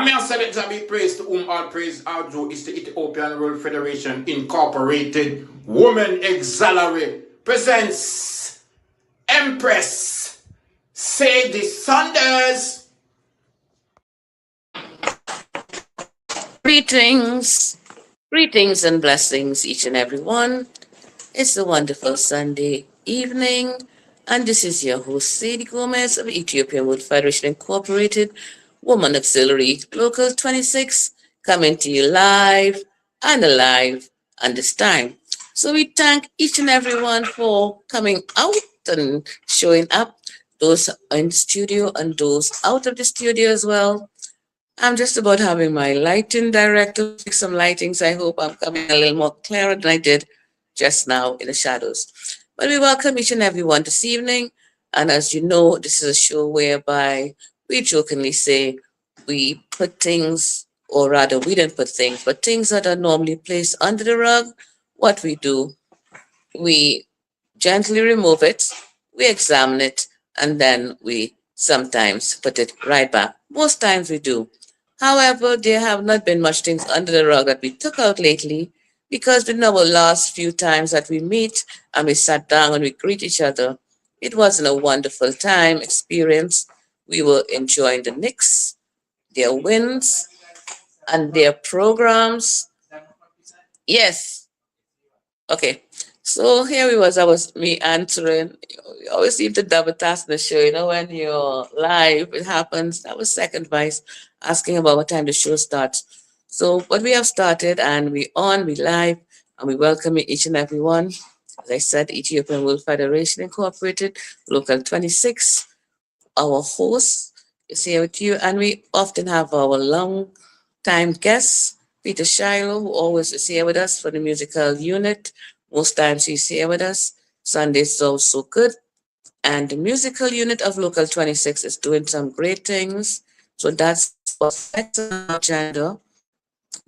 And may I select to be praised to whom all praise our due is the Ethiopian World Federation Incorporated Women Auxiliary presents Empress Sadi Saunders. Greetings, greetings and blessings, each and every one. It's a wonderful Sunday evening, and this is your host, Sadi Gomez of Ethiopian World Federation Incorporated, Woman Auxiliary, Local 26, coming to you live and alive and this time. So we thank each and every one for coming out and showing up, those in the studio and those out of the studio as well. I'm just about having my lighting director fix some lightings. I hope I'm coming a little more clearer than I did just now in the shadows. But we welcome each and every one this evening. And as you know, this is a show whereby we jokingly say we put things, or rather, we don't put things, but things that are normally placed under the rug, what we do, we gently remove it, we examine it, and then we sometimes put it right back. Most times we do. However, there have not been much things under the rug that we took out lately because in our last few times that we meet and we sat down and we greet each other, it wasn't a wonderful time experience. We were enjoying the Knicks, their wins, and their programs. Yes. Okay. So here we was, I was me answering. You always seem to double task the show, when you're live, it happens. That was second vice, asking about what time the show starts. So, but we have started and we live, and we welcome each and every one. As I said, Ethiopian World Federation Incorporated, Local 26. Our host is here with you, and we often have our long time guest, Peter Shiloh, who always is here with us for the musical unit. Most times he's here with us. Sundays so good. And the musical unit of Local 26 is doing some great things. So that's what's next on our agenda.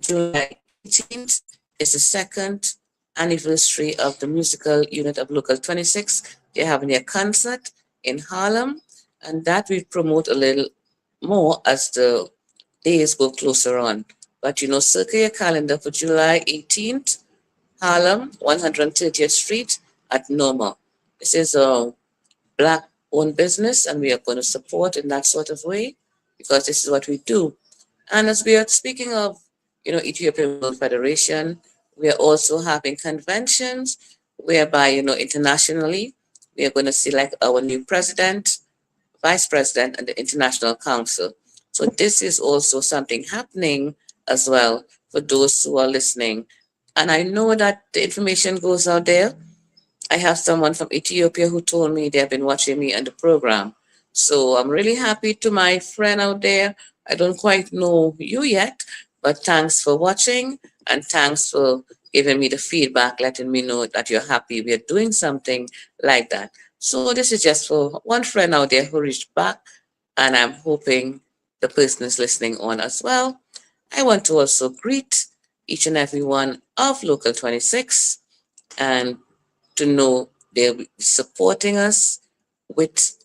July 18th is the second anniversary of the musical unit of Local 26. They're having a concert in Harlem, and that we promote a little more as the days go closer on. But circle your calendar for July 18th, Harlem, 130th Street at Noma. This is a Black-owned business, and we are going to support in that sort of way because this is what we do. And as we are speaking of, Ethiopian World Federation, we are also having conventions whereby, internationally, we are going to select our new president, vice president, and the International Council. So this is also something happening as well for those who are listening. And I know that the information goes out there. I have someone from Ethiopia who told me they've been watching me on the program. So I'm really happy to my friend out there. I don't quite know you yet, but thanks for watching and thanks for giving me the feedback, letting me know that you're happy we're doing something like that. So this is just for one friend out there who reached back, and I'm hoping the person is listening on as well. I want to also greet each and every one of Local 26 and to know they'll be supporting us with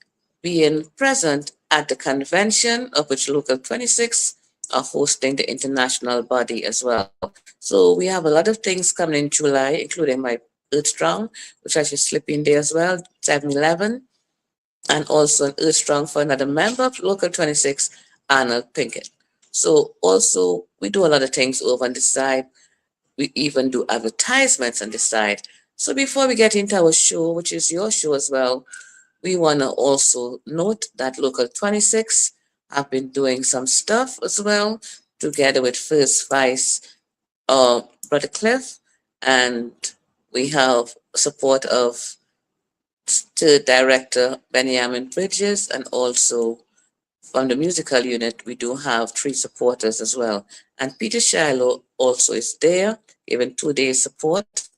being present at the convention of which Local 26 are hosting the international body as well. So we have a lot of things coming in July, including my Earth Strong, which I should slip in there as well, 7-Eleven, and also an Earth Strong for another member of Local 26, Arnold Pinkett. So also we do a lot of things over on this side. We even do advertisements on this side. So before we get into our show, which is your show as well, we want to also note that Local 26 have been doing some stuff as well, together with First Vice Brother Cliff, and we have support of Third Director Benjamin Bridges, and also from the musical unit, we do have 3 supporters as well. And Peter Shiloh also is there, giving 2 days support.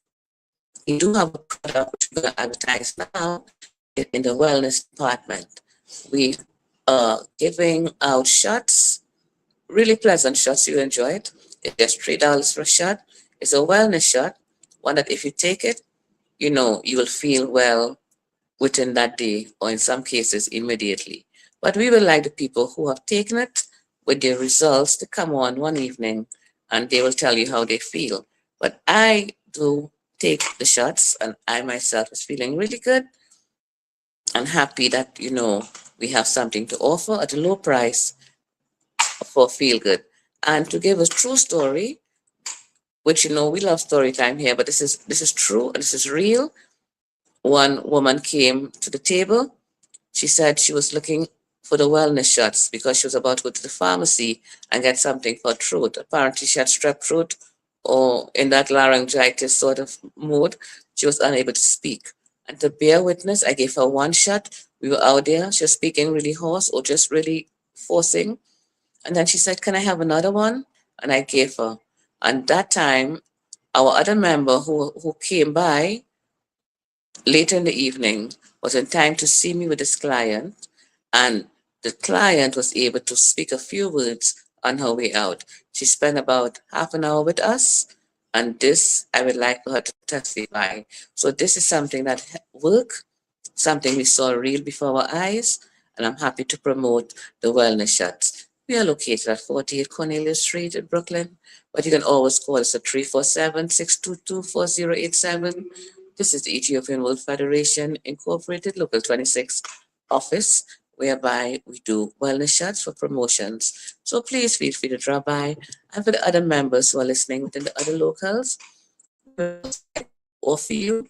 We do have a product which we're going to advertise now in the wellness department. We are giving out shots, really pleasant shots. You enjoy it. It's just $3 for a shot. It's a wellness shot, one that if you take it, you will feel well within that day, or in some cases immediately. But we would like the people who have taken it with their results to come on one evening and they will tell you how they feel. But I do take the shots, and I myself is feeling really good and happy that, we have something to offer at a low price for feel good. And to give a true story, which we love story time here, but this is true and this is real. One woman came to the table. She said she was looking for the wellness shots because she was about to go to the pharmacy and get something for throat. Apparently, she had strep throat or in that laryngitis sort of mode. She was unable to speak. And to bear witness, I gave her one shot. We were out there. She was speaking really hoarse or just really forcing. And then she said, "Can I have another one?" And I gave her. And that time, our other member who came by later in the evening was in time to see me with this client, and the client was able to speak a few words on her way out. She spent about half an hour with us, and this I would like for her to testify. So this is something that work, something we saw real before our eyes, and I'm happy to promote the wellness shots. We are located at 48 Cornelia Street in Brooklyn, but you can always call us at 347-622-4087. This is the Ethiopian World Federation Incorporated Local 26 office, whereby we do wellness shots for promotions. So please feel free to drop by. And for the other members who are listening within the other locals, we will offer you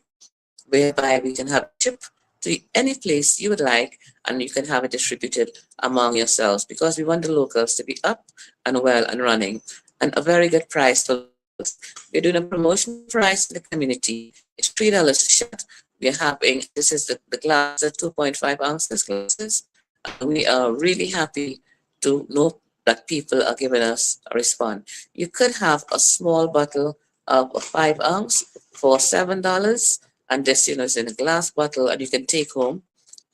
whereby we can have a ship to any place you would like, and you can have it distributed among yourselves because we want the locals to be up and well and running, and a very good price for locals. We're doing a promotional price in the community. It's $3 a shot. We are having, this is the glasses, 2.5 ounces glasses, and we are really happy to know that people are giving us a response. You could have a small bottle of a 5 ounce for $7, and this, is in a glass bottle, and you can take home.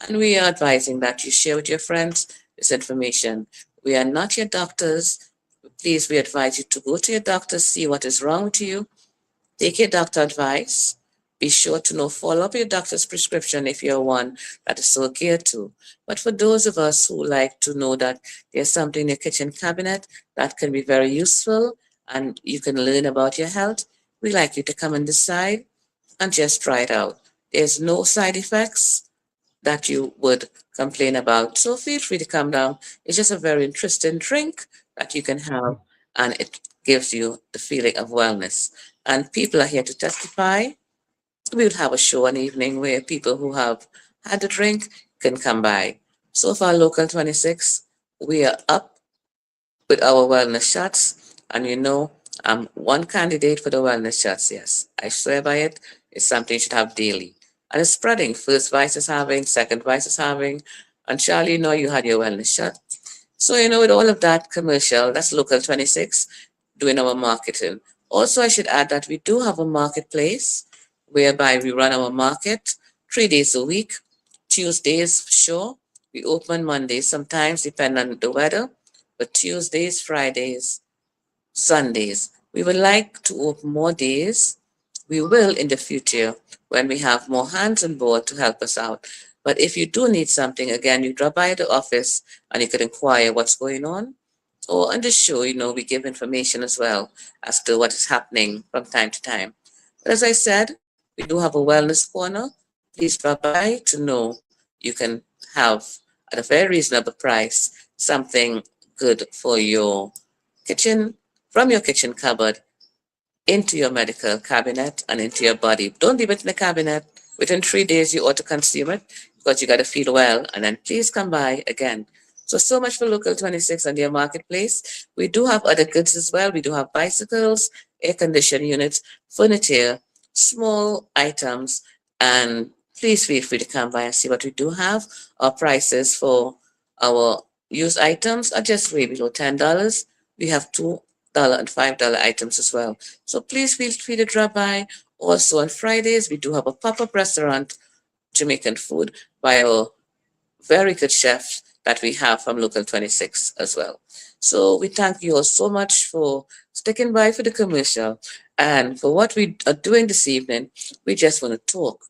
And we are advising that you share with your friends this information. We are not your doctors. Please, we advise you to go to your doctor, see what is wrong with you, take your doctor advice. Be sure to follow up your doctor's prescription if you're one that is so geared to. But for those of us who like to know that there's something in your kitchen cabinet that can be very useful and you can learn about your health, we like you to come and decide and just try it out. There's no side effects that you would complain about. So feel free to come down. It's just a very interesting drink that you can have, and it gives you the feeling of wellness. And people are here to testify. We'll have a show one evening where people who have had the drink can come by. So far, Local 26, we are up with our wellness shots. And I'm one candidate for the wellness shots, yes. I swear by it. It's something you should have daily. And it's spreading. First Vice is having, Second Vice is having. And Charlie, you had your wellness shot. So, with all of that commercial, that's Local 26 doing our marketing. Also, I should add that we do have a marketplace whereby we run our market 3 days a week. Tuesdays for sure. We open Mondays, sometimes depending on the weather, but Tuesdays, Fridays, Sundays. We would like to open more days. We will in the future when we have more hands on board to help us out. But if you do need something, again, you drop by the office and you could inquire what's going on. Or on the show, we give information as well as to what is happening from time to time. But as I said, we do have a wellness corner. Please drop by to know you can have at a very reasonable price something good for your kitchen, from your kitchen cupboard into your medical cabinet and into your body. Don't leave it in the cabinet. Within 3 days, you ought to consume it because you got to feel well. And then please come by again. So much for Local 26 and their marketplace. We do have other goods as well. We do have bicycles, air conditioning units, furniture, small items, and please feel free to come by and see what we do have. Our prices for our used items are just way below $10. We have $2 and $5 items as well. So please feel free to drop by. Also on Fridays, we do have a pop-up restaurant, Jamaican food, by our very good chef that we have from Local 26 as well. So we thank you all so much for sticking by for the commercial. And for what we are doing this evening, we just want to talk.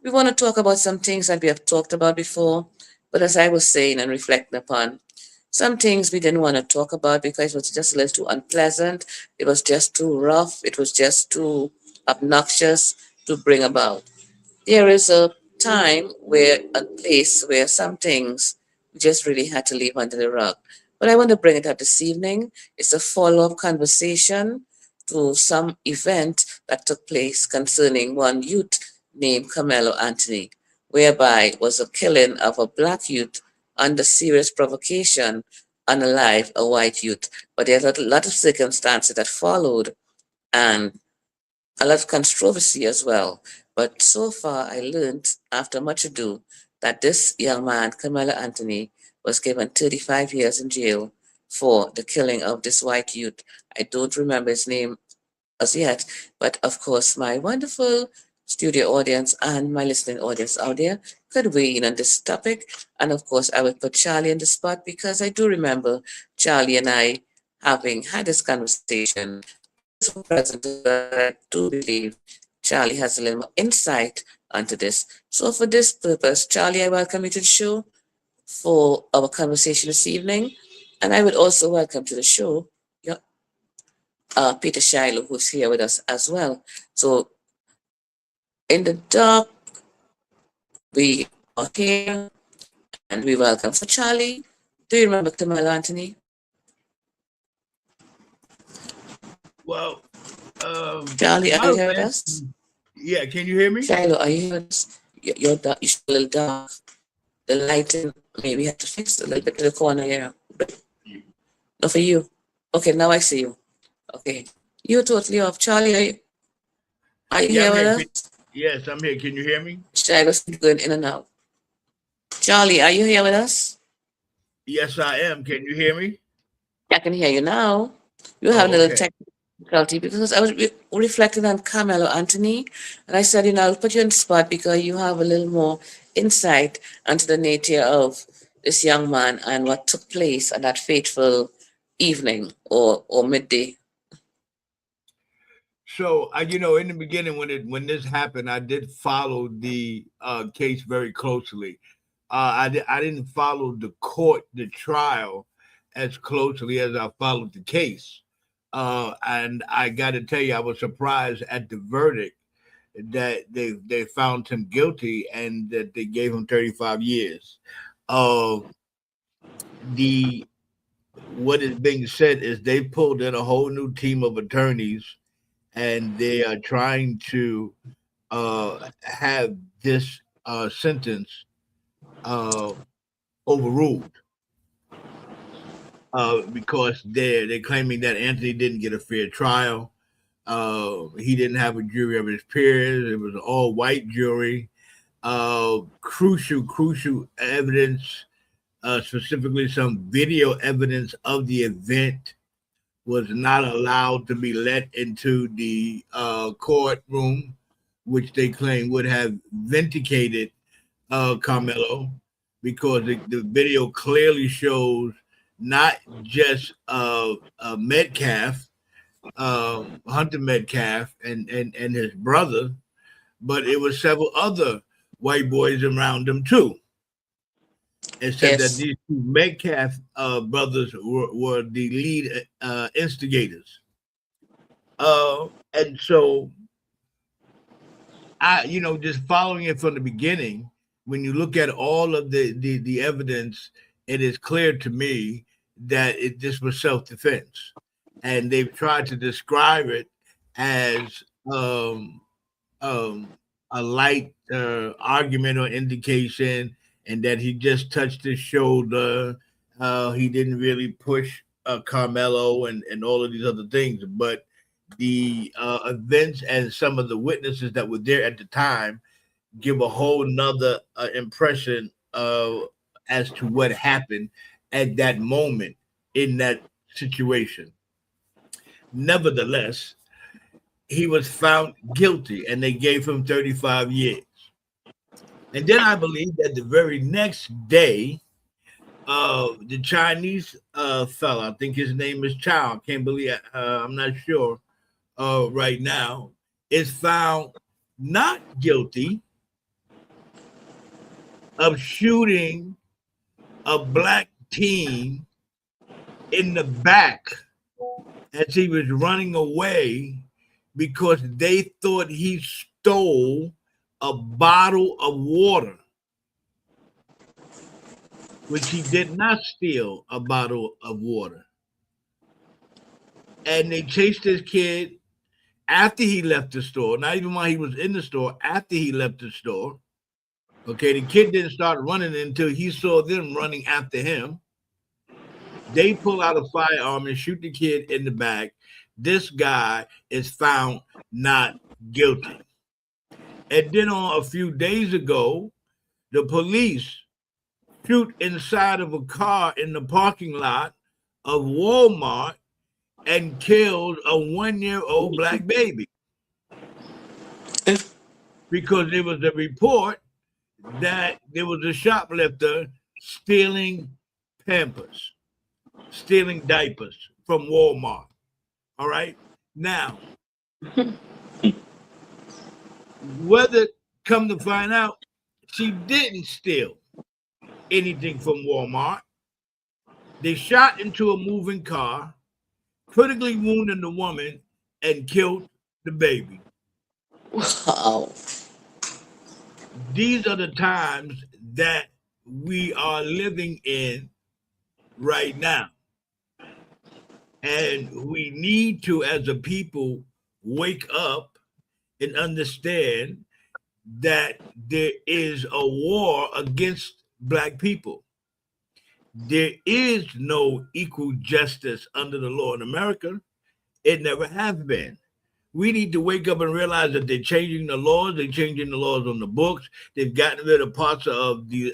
We want to talk about some things that we have talked about before, but as I was saying and reflecting upon, Some things we didn't want to talk about because it was just a little too unpleasant. It was just too rough. It was just too obnoxious to bring about. There is a time where a place where some things we just really had to leave under the rug. But I want to bring it up this evening. It's a follow-up conversation to some event that took place concerning one youth named Carmelo Anthony, whereby it was a killing of a black youth under serious provocation, unalive a white youth. But there's a lot of circumstances that followed and a lot of controversy as well. But so far, I learned after much ado that this young man, Carmelo Anthony, was given 35 years in jail for the killing of this white youth. I don't remember his name as yet, but of course, my wonderful studio audience and my listening audience out there could weigh in on this topic. And of course, I would put Charlie on the spot because I do remember Charlie and I having had this conversation. Those who are present as well, I do believe Charlie has a little more insight onto this. So, for this purpose, Charlie, I welcome you to the show for our conversation this evening. And I would also welcome to the show your Peter Shiloh, who's here with us as well. So, in the dark, we are here and we welcome. So, Charlie, do you remember Carmelo Anthony? Well, Charlie, are you well, here with us? yeah. Can you hear me? Shiloh, are you here with us? You're dark, you're a little dark. The lighting, maybe you have to fix it a little bit to the corner here. No, for you. Okay, now I see you. Okay. You're totally off. Charlie, are you Yeah, here I'm with here. us? Yes, I'm here. Can you hear me? Shiloh's going in and out. Charlie, are you here with us? Yes, I am. Can you hear me? I can hear you now. You're having a Oh, little okay. difficulty because I was reflecting on Carmelo Anthony, and I said, I'll put you on the spot because you have a little more insight into the nature of this young man and what took place on that fateful evening or midday. So, in the beginning, when this happened, I did follow the case very closely. I didn't follow the trial, as closely as I followed the case. And I got to tell you, I was surprised at the verdict that they found him guilty and that they gave him 35 years. Uh, the What is being said is they pulled in a whole new team of attorneys and they are trying to have this sentence uh, overruled because they're claiming that Anthony didn't get a fair trial. He didn't have a jury of his peers. It was an all white jury. Crucial evidence, specifically some video evidence of the event, was not allowed to be let into the courtroom, which they claim would have vindicated Carmelo, because the video clearly shows not just Metcalf, Hunter Metcalf, and his brother, but it was several other white boys around him too. It said that Yes. these two Metcalf brothers were the lead instigators. And so just following it from the beginning, when you look at all of the evidence, it is clear to me that this was self-defense. And they've tried to describe it as um, a light argument or indication, and that he just touched his shoulder. He didn't really push Carmelo and all of these other things. But the events and some of the witnesses that were there at the time give a whole nother impression as to what happened at that moment in that situation. Nevertheless, he was found guilty and they gave him 35 years. And then I believe that the very next day, the Chinese fella, I think his name is Chow, I can't believe I'm not sure right now, is found not guilty of shooting a black teen in the back as he was running away because they thought he stole a bottle of water, which he did not steal a bottle of water. And they chased this kid after he left the store, not even while he was in the store, after he left the store. Okay, the kid didn't start running until he saw them running after him. They pull out a firearm and shoot the kid in the back. This guy is found not guilty. And then on a few days ago, the police shoot inside of a car in the parking lot of Walmart and killed a 1-year-old black baby because there was a report that there was a shoplifter stealing Pampers, stealing diapers from Walmart. All right. Now, whether come to find out, she didn't steal anything from Walmart. They shot into a moving car, critically wounded the woman, and killed the baby. Wow. These are the times that we are living in right now. And we need to, as a people, wake up and understand that there is a war against black people. There is no equal justice under the law in America. It never has been. We need to wake up and realize that they're changing the laws. They're changing the laws on the books. They've gotten rid of parts of the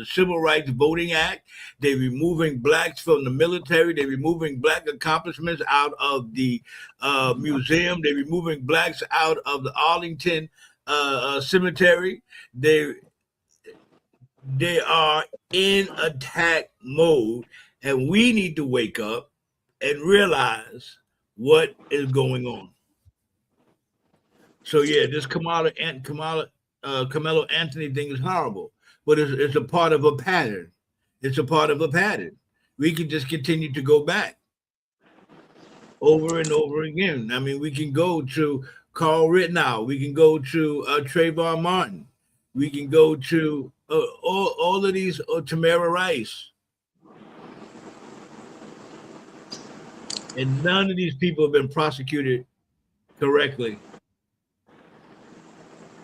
Civil Rights Voting Act. They're removing blacks from the military. They're removing black accomplishments out of the museum. They're removing blacks out of the Arlington cemetery. They are in attack mode, and we need to wake up and realize what is going on. So yeah, this Carmelo Anthony thing is horrible, but it's a part of a pattern. It's a part of a pattern. We can just continue to go back over and over again. I mean, we can go to Carl Rittenhouse. We can go to Trayvon Martin. We can go to all of these, Tamara Rice. And none of these people have been prosecuted correctly.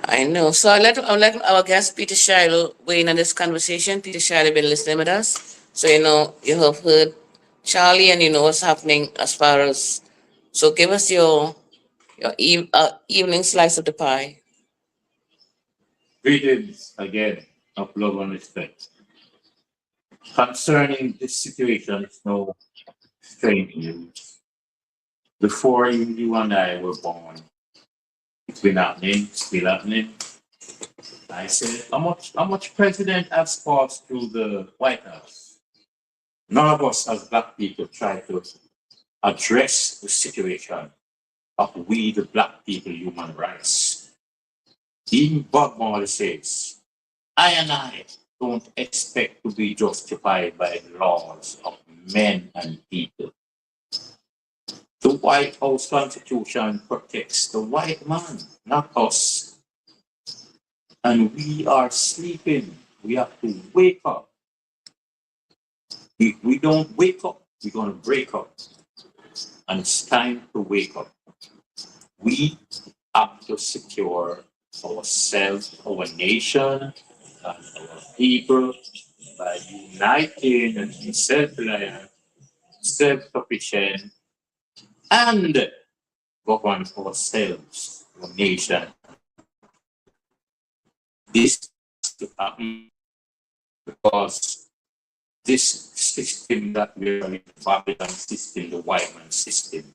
I know. So I'll let our guest Peter Shiloh weigh in on this conversation. Peter Shiloh been listening with us. So you have heard Charlie and you know what's happening as far as, so give us your evening slice of the pie. Greetings again of love and respect. Concerning this situation, it's no strange news. Before you and I were born, it's been happening, still happening. I said, how much president has passed through the White House? None of us as black people try to address the situation of we the black people human rights. Even Bob Marley says, I and I don't expect to be justified by the laws of men and people. The White House Constitution protects the white man, not us. And we are sleeping. We have to wake up. If we don't wake up, we're going to break up. And it's time to wake up. We have to secure ourselves, our nation, and our people by uniting and being self-reliant, self-sufficient, and govern ourselves, our nation. This has to happen because this system that we are in, the Babylon system, the white man system,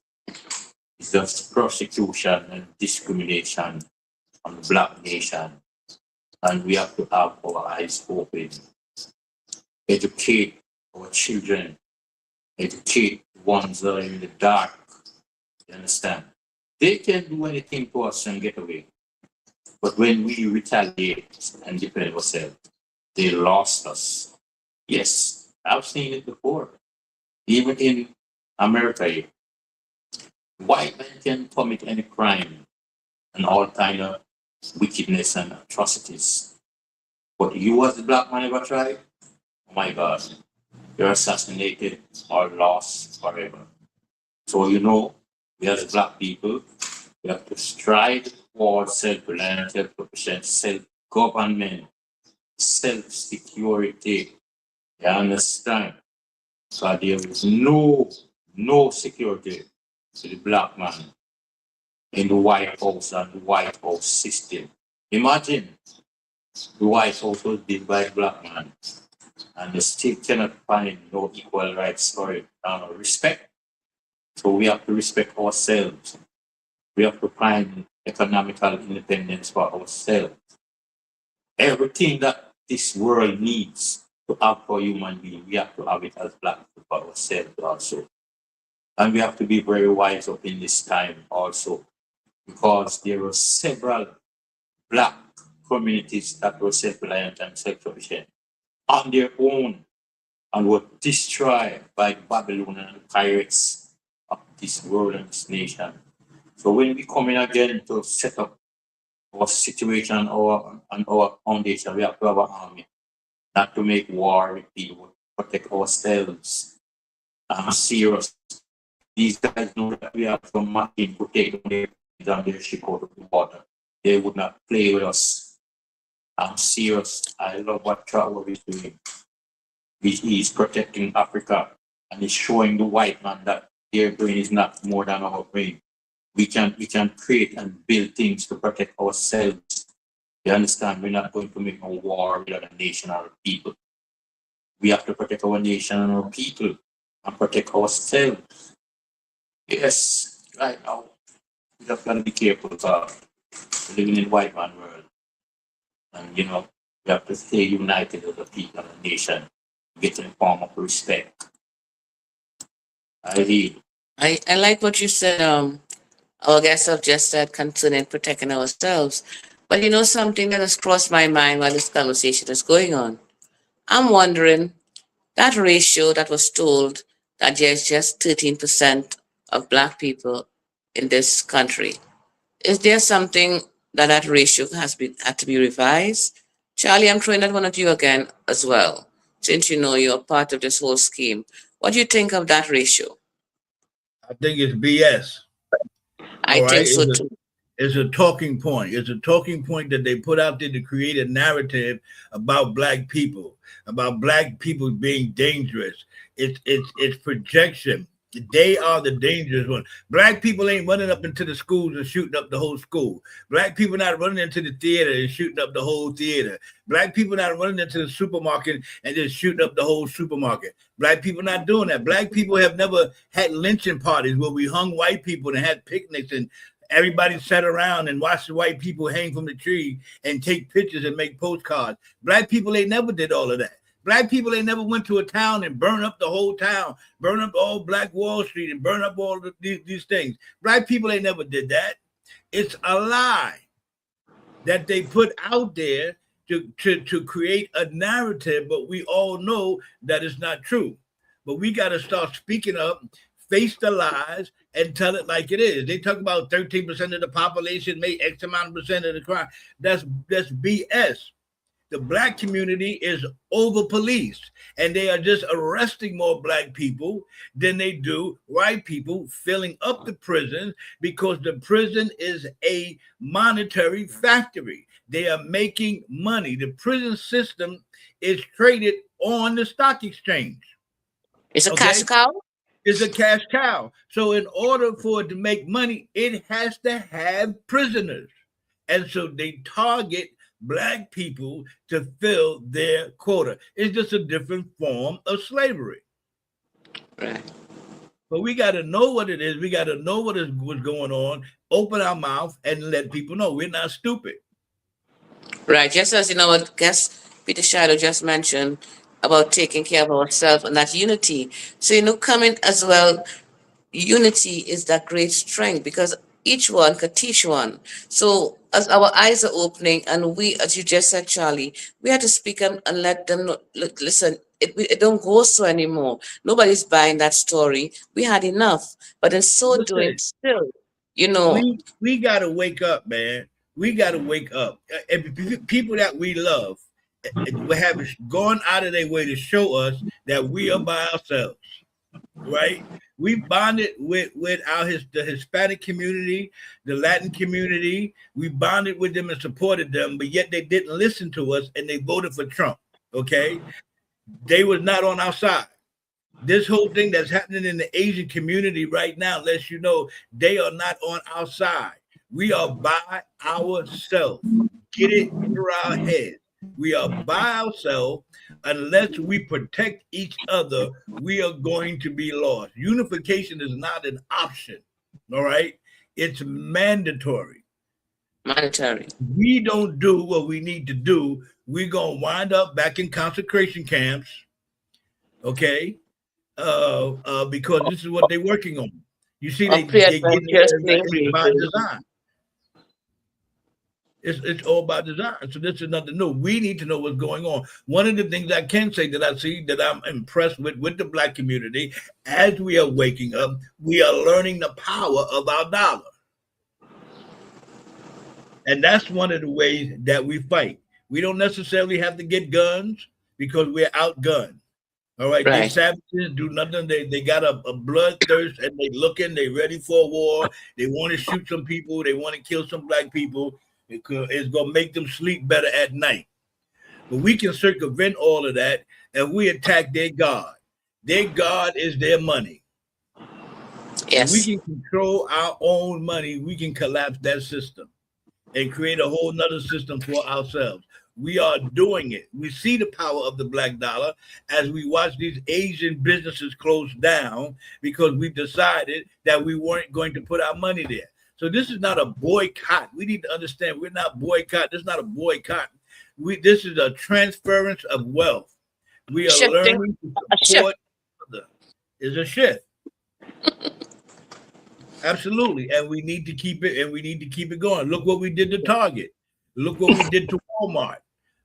is just persecution and discrimination on the black nation. And we have to have our eyes open, educate our children, educate the ones that are in the dark. You understand? They can do anything to us and get away. But when we retaliate and defend ourselves, they lost us. Yes, I've seen it before. Even in America, white men can commit any crime and all kind of wickedness and atrocities. But you as the black man ever try? Oh my God, you're assassinated or lost forever. So we as black people, we have to strive for self-reliance, self-sufficient, self-government, self-security. You understand? So there is no security to the black man in the White House and the White House system. Imagine the White House was built by a black man and they still cannot find no equal rights or respect. So we have to respect ourselves. We have to find economical independence for ourselves. Everything that this world needs to have for human being, we have to have it as black people for ourselves also. And we have to be very wise up in this time also, because there are several black communities that were self-reliant and self-sufficient on their own and were destroyed by Babylon and the pirates of this world and this nation. So when we come in again to set up our situation and our foundation, we have to have an army, not to make war with people, protect ourselves. I'm serious. These guys know that we have some machine to take down their ship out of the water. They would not play with us. I'm serious. I love what Travel is doing. He is protecting Africa and he's showing the white man that their brain is not more than our brain. We can create and build things to protect ourselves. You understand? We're not going to make a war with other nation or people. We have to protect our nation and our people and protect ourselves. Yes, right now we just gotta be careful of living in white man world. And we have to stay united as a people and a nation, get in form of respect. I like what you said. Our guests have just said concerning protecting ourselves. But something that has crossed my mind while this conversation is going on. I'm wondering that ratio that was told that there's just 13% of black people in this country. Is there something that ratio had to be revised? Charlie, I'm throwing that one at you again as well, since you're part of this whole scheme. What do you think of that ratio? I think it's BS. I All right. think so too. It's a talking point. It's a talking point that they put out there to create a narrative about black people being dangerous. It's projection. They are the dangerous one. Black people ain't running up into the schools and shooting up the whole school. Black people not running into the theater and shooting up the whole theater. Black people not running into the supermarket and just shooting up the whole supermarket. Black people not doing that. Black people have never had lynching parties where we hung white people and had picnics and everybody sat around and watched the white people hang from the tree and take pictures and make postcards. Black people ain't never did all of that. Black people ain't never went to a town and burn up the whole town, burn up all Black Wall Street and burn up all these things. Black people ain't never did that. It's a lie that they put out there to create a narrative, but we all know that it's not true. But we got to start speaking up, face the lies, and tell it like it is. They talk about 13% of the population made X amount of percent of the crime. That's BS. The black community is over policed and they are just arresting more black people than they do white people, filling up the prison because the prison is a monetary factory. They are making money. The prison system is traded on the stock exchange. It's a cash cow? It's a cash cow. So in order for it to make money, it has to have prisoners. And so they target black people to fill their quota. It's just a different form of slavery. Right. But we got to know what it is. We got to know what's going on. Open our mouth and let people know we're not stupid. Right. Just as what guest Peter Shiloh just mentioned about taking care of ourselves and that unity. So coming as well, unity is that great strength because each one could teach one. So as our eyes are opening, and we, as you just said, Charlie, we had to speak and let them know, look, listen, it don't go so anymore. Nobody's buying that story. We had enough. But in so doing, Listen, still, you know, we gotta wake up, man. We gotta wake up. People that we love we have gone out of their way to show us that we are by ourselves, right? We bonded with the Hispanic community, the Latin community. We bonded with them and supported them, but yet they didn't listen to us and they voted for Trump. Okay, they was not on our side. This whole thing that's happening in the Asian community right now lets you know they are not on our side. We are by ourselves. Get it through our head. We are by ourselves. Unless we protect each other, we are going to be lost. Unification is not an option. All right. It's mandatory. monetary. We don't do what we need to do. We're going to wind up back in concentration camps. Okay. Because this is what they're working on. You see, they get it by design. It's all by design. So this is nothing new. We need to know what's going on. One of the things I can say that I see that I'm impressed with the Black community, as we are waking up, we are learning the power of our dollar. And that's one of the ways that we fight. We don't necessarily have to get guns because we're outgunned. All right. These savages do nothing. They got a bloodthirst and they looking, they ready for a war. They want to shoot some people. They want to kill some Black people. It's going to make them sleep better at night. But we can circumvent all of that if we attack their God. Their God is their money. Yes. If we can control our own money, we can collapse that system and create a whole nother system for ourselves. We are doing it. We see the power of the Black dollar as we watch these Asian businesses close down because we decided that we weren't going to put our money there. So this is not a boycott. We need to understand we're not boycott. This is not a boycott. This is a transference of wealth. We are learning to support others. It's a shift. Absolutely. And we need to keep it, and we need to keep it going. Look what we did to Target. Look what we did to Walmart.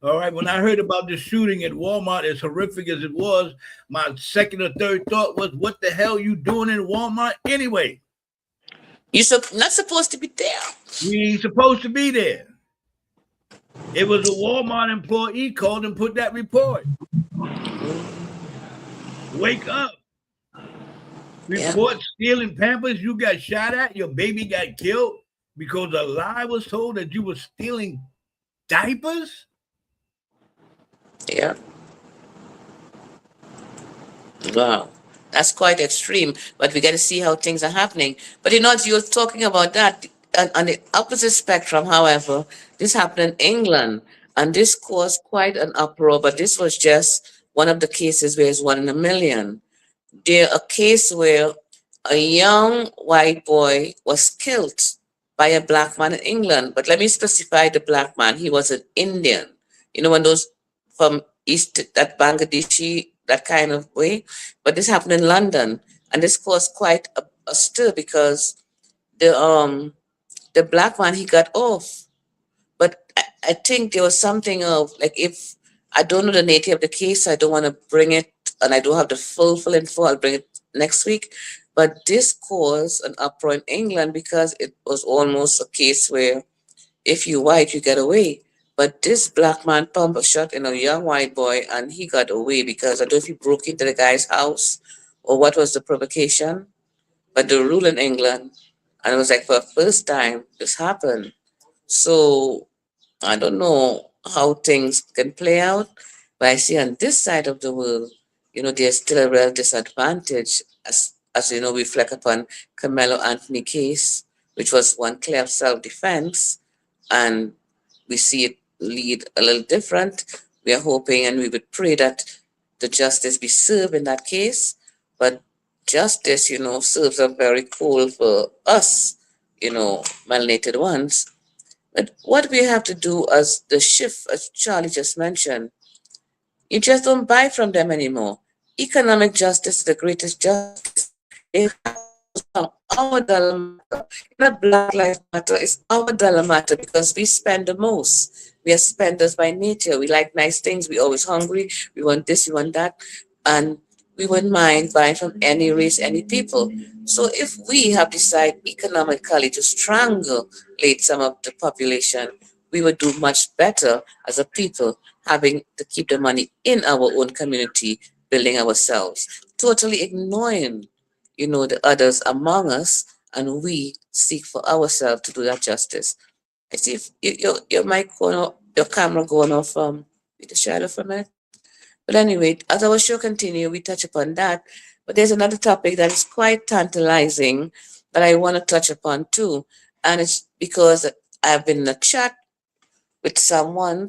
All right. When I heard about the shooting at Walmart, as horrific as it was, my second or third thought was, what the hell are you doing in Walmart anyway? You're not supposed to be there. We ain't supposed to be there. It was a Walmart employee called and put that report. Wake up. Report stealing Pampers. You got shot at. Your baby got killed because a lie was told that you were stealing diapers. Yeah. Wow. That's quite extreme, but we got to see how things are happening. But you know, as you're talking about that, on the opposite spectrum, however, this happened in England, and this caused quite an uproar, but this was just one of the cases where it's 1 in a million. There a case where a young white boy was killed by a Black man in England, but let me specify the Black man. He was an Indian. You know, when those from East, that Bangladeshi, that kind of way. But this happened in London, and this caused quite a stir because the Black man, he got off. But I think there was something of, like, if I don't know the nature of the case, I don't want to bring it, and I don't have the full info, I'll bring it next week. But this caused an uproar in England because it was almost a case where if you white, you get away. But this Black man pumped a shot in a young white boy, and he got away because I don't know if he broke into the guy's house or what was the provocation. But the rule in England, and it was like for the first time this happened. So I don't know how things can play out, but I see on this side of the world, you know, there's still a real disadvantage as you know, we reflect upon Karmelo Anthony case, which was one clear self-defense, and we see it lead a little different. We are hoping and we would pray that the justice be served in that case, but justice, you know, serves up very cold for us, you know, melanated ones. But what we have to do as the shift, as Charlie just mentioned, you just don't buy from them anymore. Economic justice is the greatest justice. They have our dollar matter. Not Black Lives Matter, it's our dollar matter because we spend the most. We are spenders by nature. We like nice things. We always hungry. We want this, we want that. And we wouldn't mind buying from any race, any people. So if we have decided economically to strangulate some of the population, we would do much better as a people having to keep the money in our own community, building ourselves, totally ignoring, the others among us, and we seek for ourselves to do that justice. I see if your mic going off, your camera going off with the shadow for a minute. But anyway, as our show continue, we touch upon that. But there's another topic that is quite tantalizing that I want to touch upon too. And it's because I've been in a chat with someone,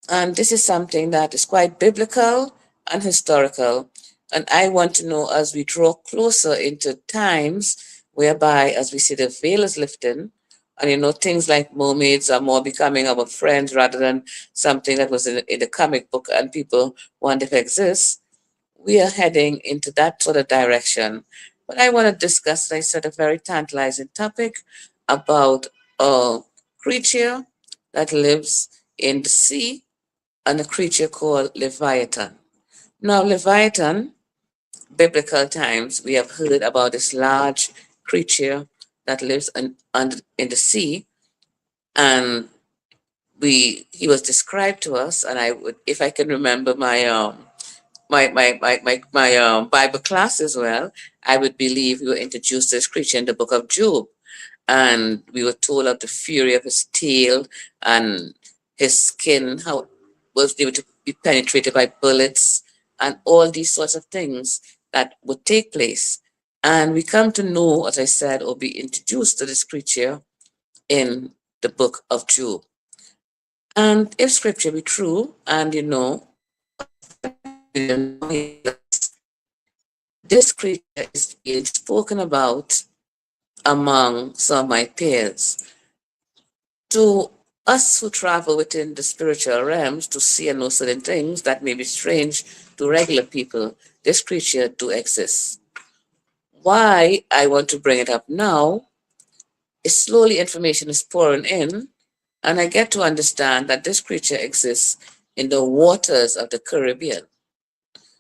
and this is something that is quite biblical and historical. And I want to know, as we draw closer into times whereby, as we see the veil is lifting, and things like mermaids are more becoming our friends rather than something that was in the comic book and people want to exist, we are heading into that sort of direction. But I want to discuss, as I said, a very tantalizing topic about a creature that lives in the sea, and a creature called Leviathan. Now, Leviathan, biblical times, we have heard about this large creature that lives in the sea, and he was described to us, and I would, if I can remember my Bible class as well, I would believe we were introduced to this creature in the book of Job, and we were told of the fury of his tail and his skin, how was able to be penetrated by bullets, and all these sorts of things that would take place. And we come to know, as I said, or be introduced to this creature in the book of Job. And if scripture be true, and this creature is being spoken about among some of my peers. To us who travel within the spiritual realms to see and know certain things that may be strange to regular people, this creature do exist. Why I want to bring it up now is slowly information is pouring in, and I get to understand that this creature exists in the waters of the Caribbean.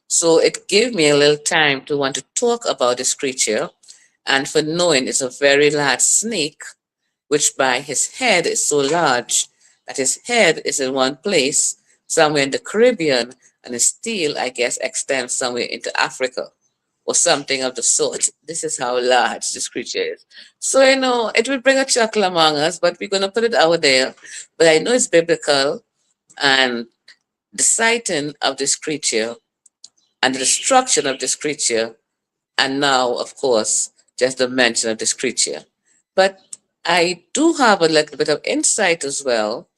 So it gave me a little time to want to talk about this creature, and for knowing it's a very large snake, which by his head is so large that his head is in one place, somewhere in the Caribbean, and his tail, I guess, extends somewhere into Africa or something of the sort. This is how large this creature is. So, it would bring a chuckle among us, but we're going to put it out there. But I know it's biblical, and the sighting of this creature and the destruction of this creature, and now, of course, just the mention of this creature. But I do have a little bit of insight as well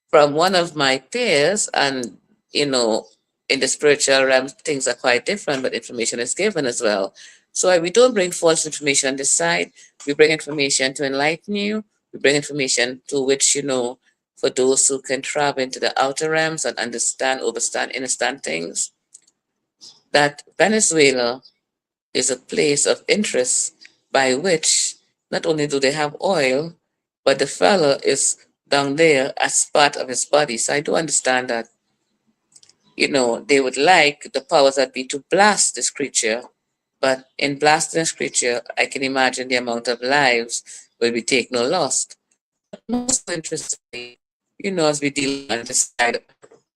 from one of my peers, and in the spiritual realm, things are quite different, but information is given as well. So we don't bring false information on this side. We bring information to enlighten you. We bring information to which, for those who can travel into the outer realms and understand, understand things, that Venezuela is a place of interest by which not only do they have oil, but the fella is down there as part of his body. So I do understand that, they would like the powers that be to blast this creature. But in blasting this creature, I can imagine the amount of lives will be taken or lost. But most interestingly, as we deal on this side,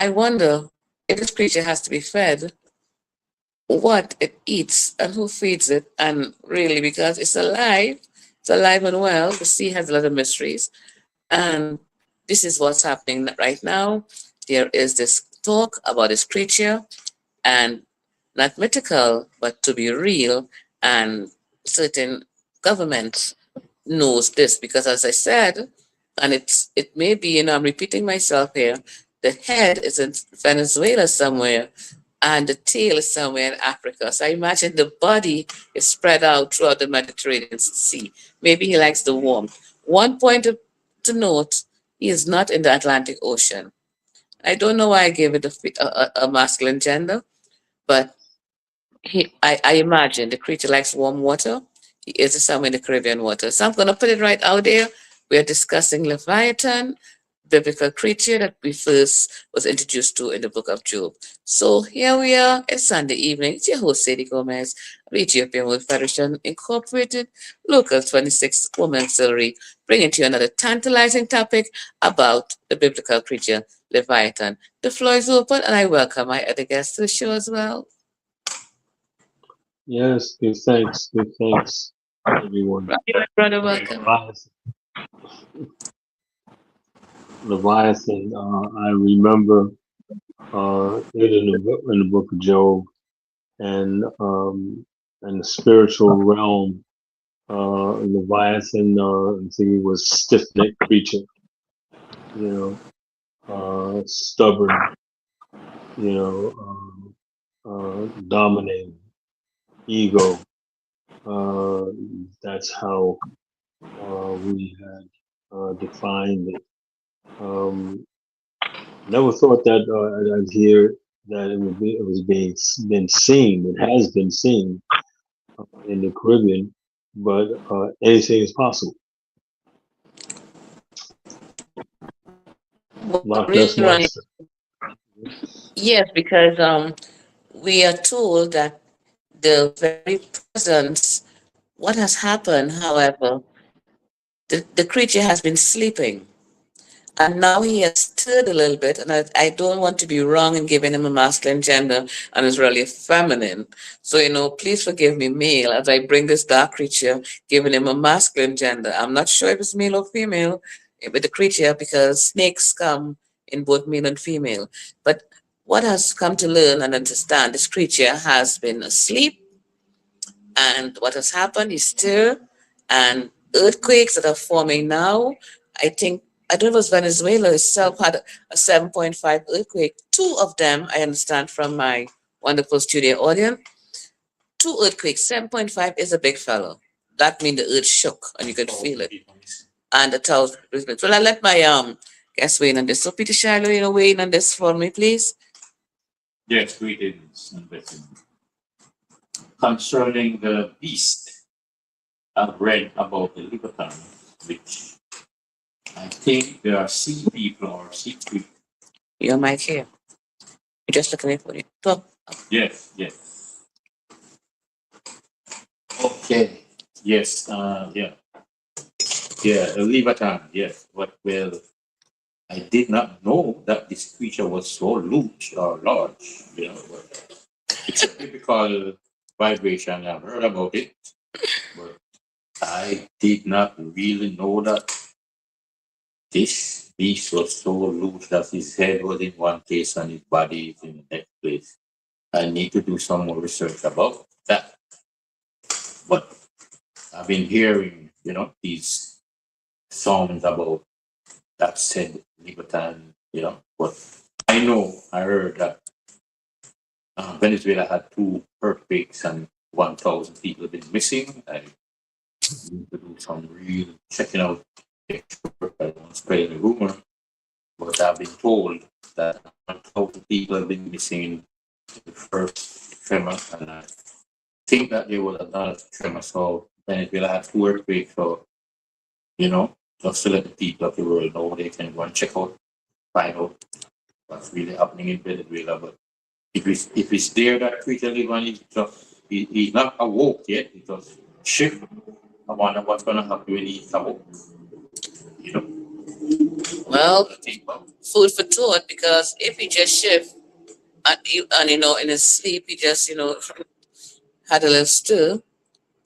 I wonder if this creature has to be fed, what it eats and who feeds it, and really, because it's alive and well. The sea has a lot of mysteries, and this is what's happening right now. There is this talk about this creature, and not mythical, but to be real, and certain governments knows this because, as I said, and it may be, I'm repeating myself here, the head is in Venezuela somewhere, and the tail is somewhere in Africa. So I imagine the body is spread out throughout the Mediterranean Sea. Maybe he likes the warmth. One point to note, he is not in the Atlantic Ocean. I don't know why I gave it a masculine gender, but I imagine the creature likes warm water. He is somewhere in the Caribbean waters. So I'm going to put it right out there. We are discussing Leviathan, biblical creature that we first was introduced to in the book of Job. So here we are. It's Sunday evening. It's your host, Sadi Gomez of Ethiopian World Federation Incorporated, Local 26 Women Auxiliary, bringing to you another tantalizing topic about the biblical creature Leviathan. The floor is open, and I welcome my other guests to the show as well. Yes, good thanks, everyone. Right, my brother, welcome. Leviathan, I remember it in the book of Job, and the spiritual realm, Leviathan, I think he was stiff-necked creature, stubborn, dominating, ego. That's how we had defined it. Never thought that I'd hear that it was been seen. It has been seen in the Caribbean, but anything is possible. Loch Ness Monster. Yes, because we are told that the very presence, what has happened, however, the creature has been sleeping. And now he has stirred a little bit, and I don't want to be wrong in giving him a masculine gender, and it's really feminine. So, please forgive me, male, as I bring this dark creature, giving him a masculine gender. I'm not sure if it's male or female with the creature, because snakes come in both male and female. But what has come to learn and understand, this creature has been asleep, and what has happened is stir, and earthquakes that are forming now. I don't know if it was Venezuela itself had a 7.5 earthquake. Two of them, I understand from my wonderful studio audience. Two earthquakes, 7.5 is a big fellow. That means the earth shook and you could feel it. And the 1,000. Well, I'll let my guest weigh in on this. So Peter Shiloh, weigh in on this for me, please. Yes, greetings and blessings. Concerning the beast, I've read about the Leviathan, which I think there are sea people or sea creatures. Your mic here. You're just looking for it. Talk. Yes. Okay. Yes. Yeah, the Leviathan. Yes. But I did not know that this creature was so large or large. But it's a typical vibration. I've heard about it, but I did not really know that this beast was so loose that his head was in one place and his body is in the next place. I need to do some more research about that. But I've been hearing, these songs about that said Leviathan, but I heard that Venezuela had 2 earthquakes and 1,000 people have been missing. I need to do some real checking out. I don't spread the rumor, but I've been told that 1,000 people have been missing in the first tremor, and I think that there was another tremor. So Venezuela had 2 earthquakes. So, just to let the people of the world know, they can go and check out, find out what's really happening in Venezuela. But if it's there, that creature live on, he's not awoke yet. He just shift. I wonder what's going to happen when he's awoke. Well, food for thought, because if he just shift and in his sleep, he just, had a little stir,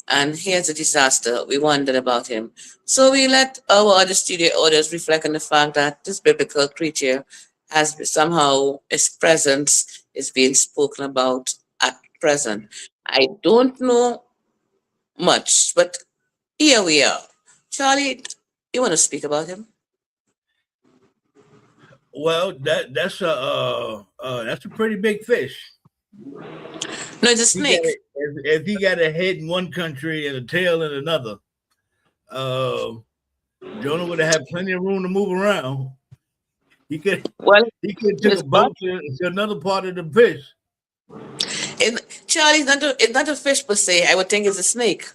and here's a disaster. We wondered about him. So we let our other studio audience reflect on the fact that this biblical creature has somehow, its presence is being spoken about at present. I don't know much, but here we are. Charlie, you want to speak about him? Well, that's a pretty big fish. No, it's a snake. If he got a head in one country and a tail in another, Jonah would have had plenty of room to move around. He could take a boat to another part of the fish. Charlie, it's not a fish per se. I would think it's a snake.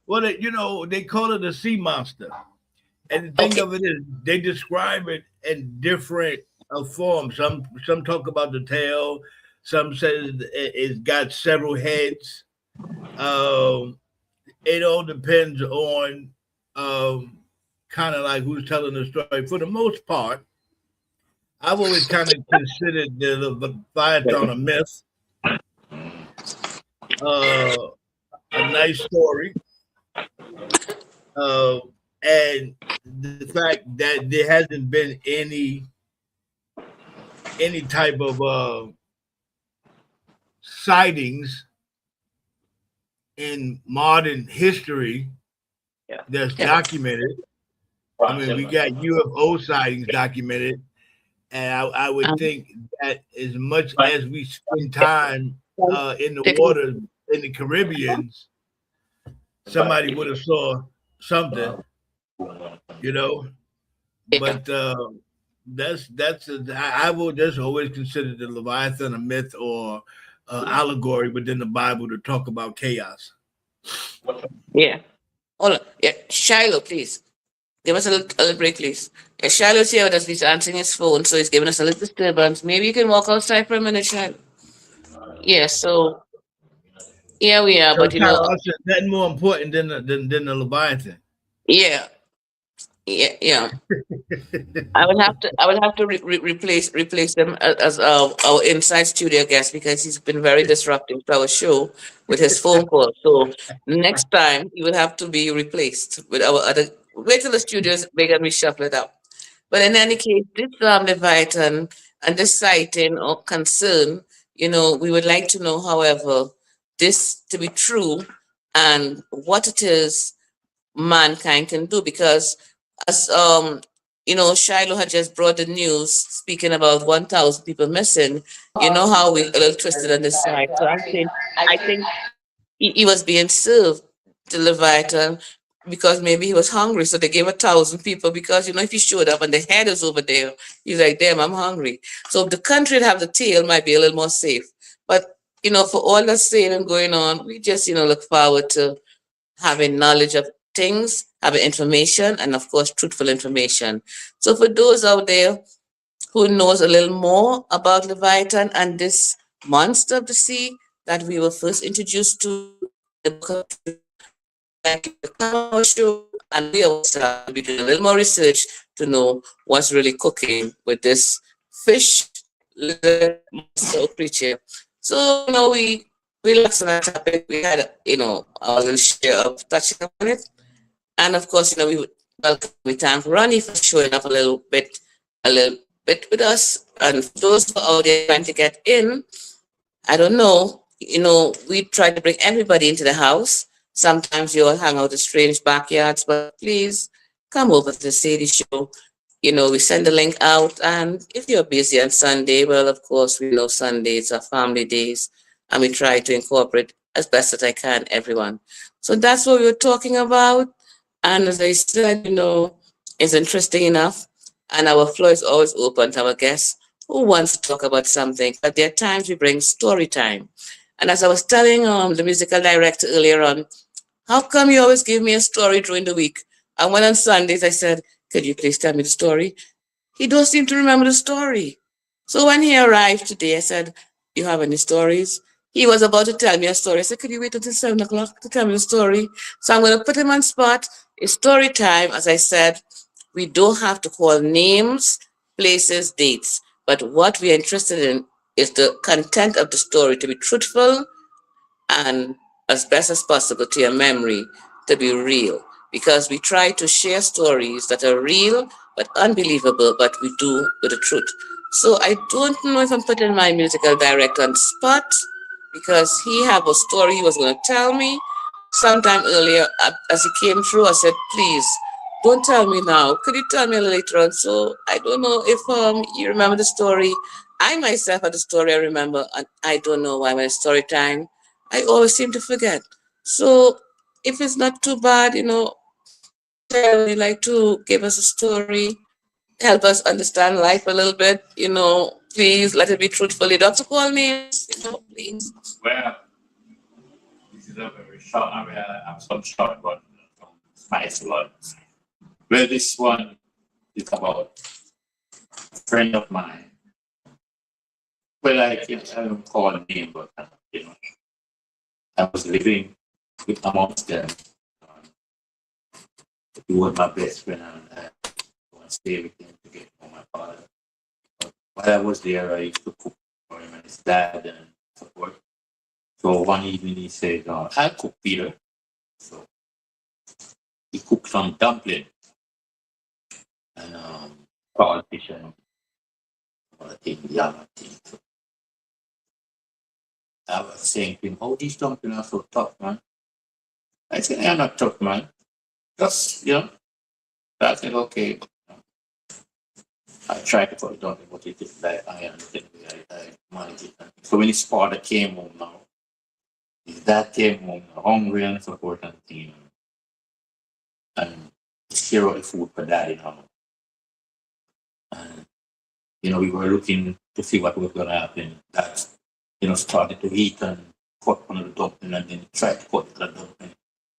Well, they call it a sea monster. And the thing Okay. of it is, they describe it in different forms. Some talk about the tail. Some say it's got several heads. Um, it all depends on kind of like who's telling the story. For the most part, I've always kind of considered the Leviathan a myth, uh, a nice story, uh, and the fact that there hasn't been any type of sightings in modern history that's Yeah. documented. I mean, we got UFO sightings documented, and I would Um, think that as much as we spend time in the take a water in the Caribbean, somebody would have saw something, you know. yeah. But I will just always consider the Leviathan a myth or allegory within the Bible to talk about chaos. Yeah. Hold on. Yeah. Shiloh, please. Give us a little break, please. Yeah, Shiloh's here with us. He's answering his phone, so he's giving us a little disturbance. Maybe you can walk outside for a minute, Shiloh. Yeah, so here we are, So but kind of also nothing more important than the Leviathan. yeah, yeah. I would have to replace him as our inside studio guest because he's been very disruptive to our show with his phone call. So next time he will have to be replaced with our other. Wait till the studio is big and we shuffle it up. But in any case, this Leviathan and this sighting or concern, we would like to know, however, this to be true and what it is mankind can do because as Shiloh had just brought the news speaking about 1,000 people missing. You know how we a little twisted on this side. So I think he was being served the Leviathan because maybe he was hungry. So they gave 1,000 people because if he showed up and the head is over there, he's like, damn, I'm hungry. So if the country would have the tail might be a little more safe. But for all that saying going on, we just look forward to having knowledge of things, having information, and of course, truthful information. So for those out there who knows a little more about Leviathan and this monster of the sea that we were first introduced to in the book of like the Karmelo show, and we also have to be doing a little more research to know what's really cooking with this fish, lizard, monster creature. So we looked at that topic. We had our little share of touching on it, and of course we thank Ronnie for showing up a little bit with us, and for those who are out there trying to get in. I don't know. We try to bring everybody into the house. Sometimes you all hang out in strange backyards, but please come over to the Sadie show. We send the link out, and if you're busy on Sunday, well, of course, we know Sundays are family days, and we try to incorporate as best as I can everyone. So that's what we were talking about. And as I said, it's interesting enough, and our floor is always open to our guests who wants to talk about something. But there are times we bring story time. And as I was telling the musical director earlier on, how come you always give me a story during the week? And when on Sundays I said, could you please tell me the story? He don't seem to remember the story. So when he arrived today, I said, you have any stories? He was about to tell me a story. I said, could you wait until 7 o'clock to tell me the story? So I'm going to put him on spot. It's story time. As I said, we don't have to call names, places, dates. But what we are interested in is the content of the story to be truthful and as best as possible to your memory to be real. Because we try to share stories that are real but unbelievable, but we do with the truth. So I don't know if I'm putting my musical director on the spot because he have a story he was going to tell me sometime earlier. As he came through, I said, please don't tell me now. Could you tell me a little later on? So I don't know if you remember the story. I myself had a story I remember, and I don't know why when it's story time, I always seem to forget. So if it's not too bad, tell you like to give us a story, help us understand life a little bit, please let it be truthful. You don't have to call names, please. Well, this is a very short, I have some short one, nice ones. Well, this one is about a friend of mine. Well, I don't call a name, but I was living with amongst them. He was my best friend, and I want to stay with him to get to know my father. But while I was there, I used to cook for him and his dad and so forth. So one evening he said, I'll cook, Peter. So he cooked some dumpling and called fish and other thing, yam and thing. So I was saying to him, oh, these dumplings are so tough, man. I said, I'm not tough, man. Just, I said, okay. I tried to put it down, but it is like iron. I managed it. So when his father came home now, his dad came home hungry and so forth and thing. And share out the food for daddy now. And we were looking to see what was gonna happen. That started to eat and cut one of the dumpling and then tried to cut the dumpling.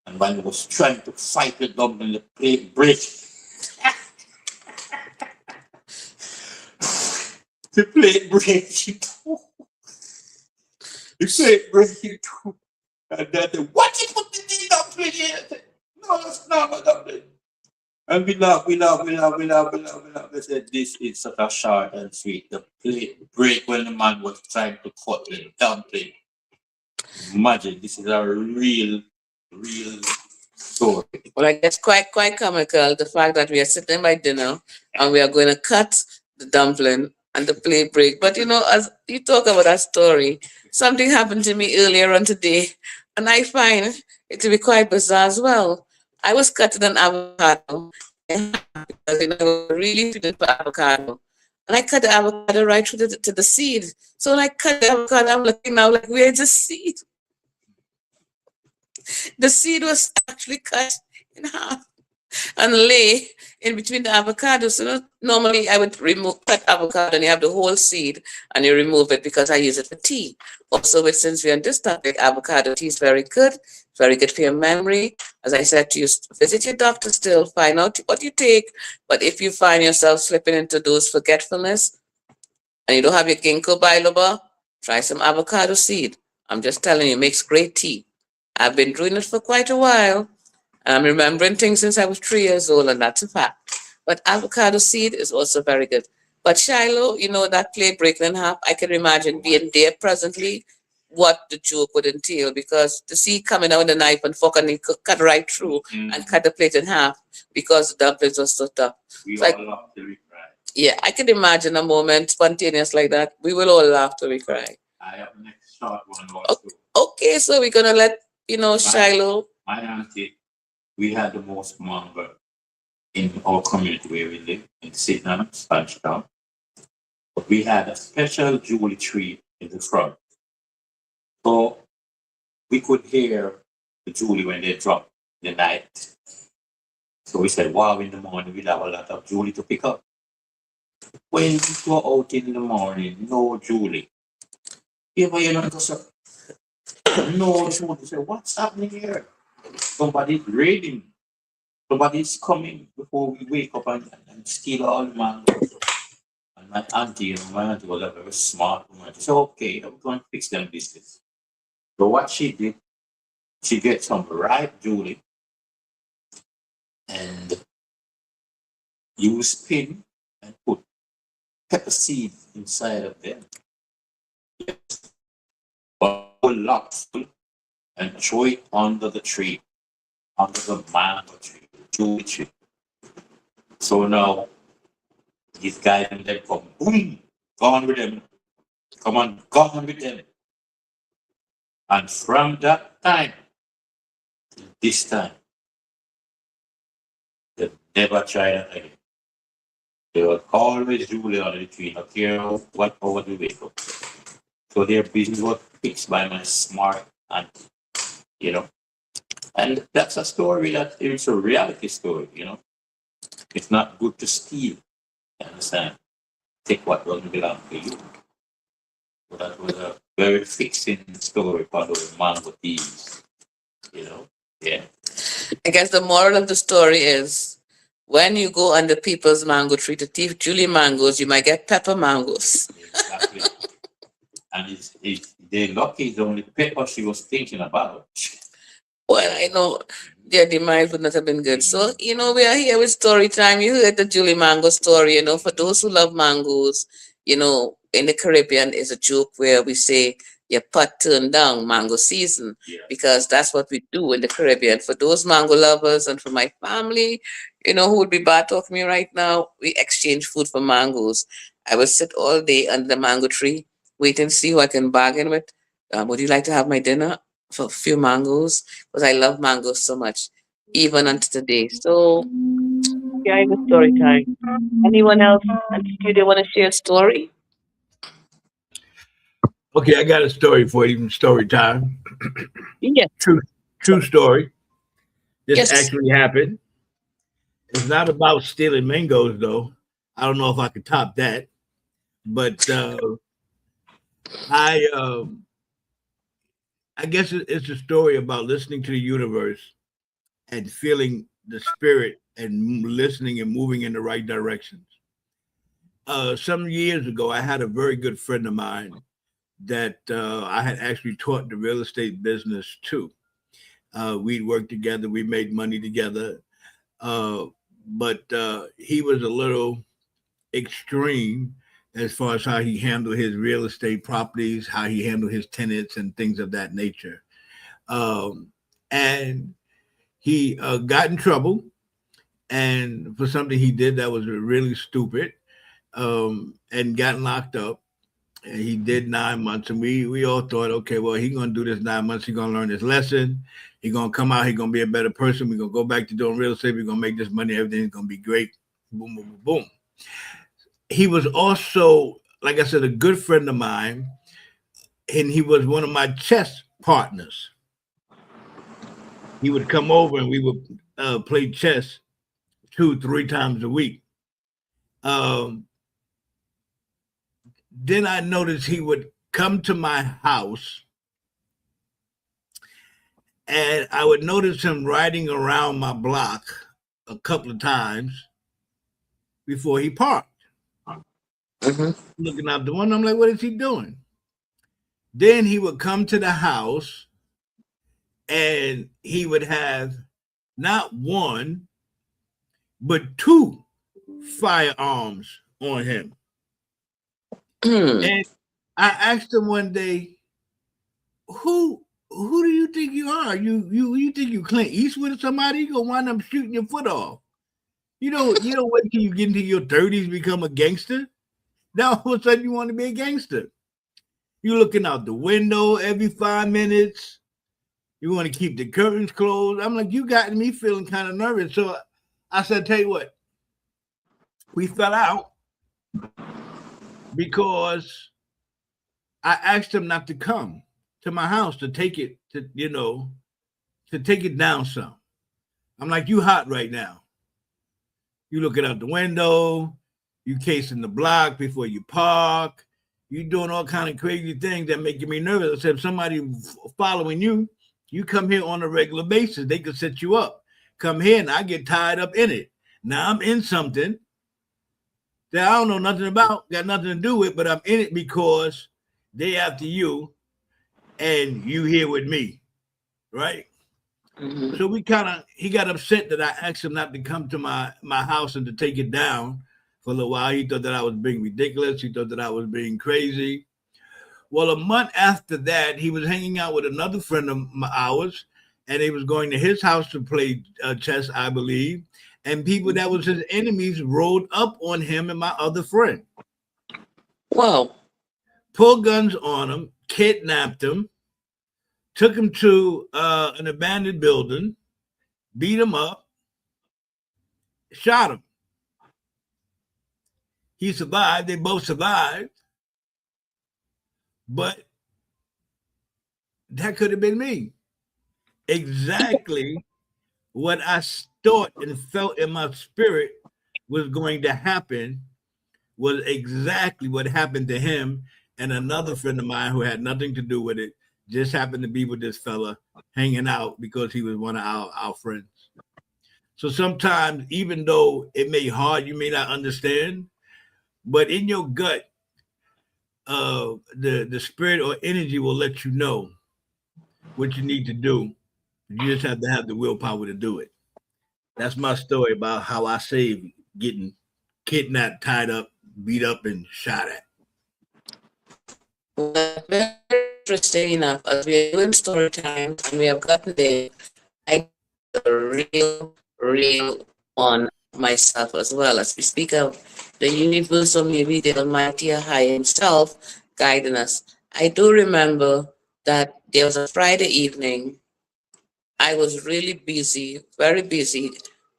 And when he was trying to fight the dumpling, the plate break. The plate break in two. The plate break in two. And then what you put the dumpling here? No, that's not my dumpling. And we laugh. I said, this is such a short and sweet. The plate break when the man was trying to cut the dumpling. Imagine, this is a real story. Well, I guess quite comical the fact that we are sitting by dinner and we are going to cut the dumpling and the plate break. But as you talk about that story, something happened to me earlier on today, and I find it to be quite bizarre as well. I was cutting an avocado because I was really feeling for avocado. And I cut the avocado right through to the seed. So when I cut the avocado, I'm looking now like, where's the seed? The seed was actually cut in half and lay in between the avocado. So normally I would cut avocado and you have the whole seed and you remove it because I use it for tea. Also, since we're on this topic, avocado tea is very good for your memory. As I said to you, visit your doctor still, find out what you take. But if you find yourself slipping into those forgetfulness and you don't have your ginkgo biloba, try some avocado seed. I'm just telling you, it makes great tea. I've been doing it for quite a while. And I'm remembering things since I was 3 years old, and that's a fact. But avocado seed is also very good. But Shiloh, that plate breaking in half, I can imagine being there presently, what the joke would entail, because to see coming out with a knife and fork and he cut right through and cut the plate in half because the dumplings were so tough. We all laugh till we cry. Yeah, I can imagine a moment spontaneous like that. We will all laugh till we cry. I have the next short one also. Okay, so we're going to let, Shiloh. My auntie, we had the most mango in our community where we live, in Sydney, Spanish Town. But we had a special Julie tree in the front. So we could hear the Julie when they dropped the night. So we said, wow, in the morning we'll have a lot of Julie to pick up. When we go out in the morning, no Julie. Yeah, but no Julie. So what's happening here? Somebody's raiding. Somebody's coming before we wake up and steal all the mangoes. And my auntie was a very smart woman. She said, okay, I'm going to fix them business. So what she did, she get some ripe Julie and use pin and put pepper seed inside of them. Yes. But lots and throw it under the tree, under the mango tree, Julie tree. So now these guys and them come, boom, gone with them. Come on, gone with them. And from that time, this time, they never tried that again. They were always Julie on the tree, not care what hour they wake up. So their business was fixed by my smart auntie, And that's a story that it's a reality story, It's not good to steal, you understand? Take what doesn't belong to you. So that was a very fixing story for those mango thieves. Yeah. I guess the moral of the story is when you go under people's mango tree to thief Julie mangoes, you might get pepper mangoes. Exactly. And they're lucky it's only pepper she was thinking about. Well, I know their demise would not have been good. So, we are here with story time. You heard the Julie Mango story, for those who love mangoes, in the Caribbean is a joke where we say your pot turned down mango season, because that's what we do in the Caribbean. For those mango lovers and for my family, who would be bad talking me right now, we exchange food for mangoes. I will sit all day under the mango tree, wait and see who I can bargain with. Would you like to have my dinner for a few mangoes? Because I love mangoes so much, even unto today. So, yeah, it's a story time. Anyone else in the studio want to share a story? Okay, I got a story for you. Story time. Yes. True story. This Yes. actually happened. It's not about stealing mangoes, though. I don't know if I could top that. But I I guess it's a story about listening to the universe and feeling the spirit and listening and moving in the right directions. Some years ago, I had a very good friend of mine that I had actually taught the real estate business to. We'd worked together, we made money together, but he was a little extreme as far as how he handled his real estate properties, how he handled his tenants, and things of that nature. And he got in trouble, and for something he did that was really stupid, and got locked up. And he did 9 months, and we all thought, okay, well, he's gonna do this 9 months. He's gonna learn his lesson. He's gonna come out. He's gonna be a better person. We're gonna go back to doing real estate. We're gonna make this money. Everything's gonna be great. Boom, boom, boom, boom. He was also, like I said, a good friend of mine, and he was one of my chess partners. He would come over and we would play chess 2-3 times a week. Then I noticed he would come to my house, and I would notice him riding around my block a couple of times before he parked. Looking out the window, I'm like, what is he doing? Then he would come to the house and he would have not one, but 2 firearms on him. And I asked him one day, who do you think you are? You think you Clint Eastwood or somebody? You gonna wind up shooting your foot off. You don't wait till you get into your 30s, become a gangster. Now all of a sudden you want to be a gangster. You're looking out the window every 5 minutes. You want to keep the curtains closed. I'm like, you got me feeling kind of nervous. So I said, tell you what, we fell out because I asked him not to come to my house to take it to take it down some. I'm like, you hot right now. You looking out the window, you casing the block before you park, you doing all kind of crazy things that making me nervous. I said, if somebody following you, you come here on a regular basis, they could set you up. Come here and I get tied up in it. Now I'm in something that I don't know nothing about, got nothing to do with, but I'm in it because they after you and you here with me, right? So he got upset that I asked him not to come to my house and to take it down for a little while. He thought that I was being ridiculous. He thought that I was being crazy. Well, a month after that, he was hanging out with another friend of ours, and he was going to his house to play chess, I believe. And people that was his enemies rolled up on him and my other friend. Wow. Pulled guns on him, kidnapped him, took him to an abandoned building, beat him up, shot him. He survived. They both survived. But that could have been me. Exactly what I thought and felt in my spirit was going to happen was exactly what happened to him and another friend of mine who had nothing to do with it. just happened to be with this fella hanging out because he was one of our friends. So sometimes, even though it may hard, you may not understand, but in your gut, the spirit or energy will let you know what you need to do. You just have to have the willpower to do it. That's my story about how I saved getting kidnapped, tied up, beat up, and shot at. Well, very interesting enough, as we are doing story time and we have gotten there, I got a real one myself as well. As we speak of the universe, or maybe the Almighty High Himself guiding us. I do remember that there was a Friday evening. I was really busy, very busy,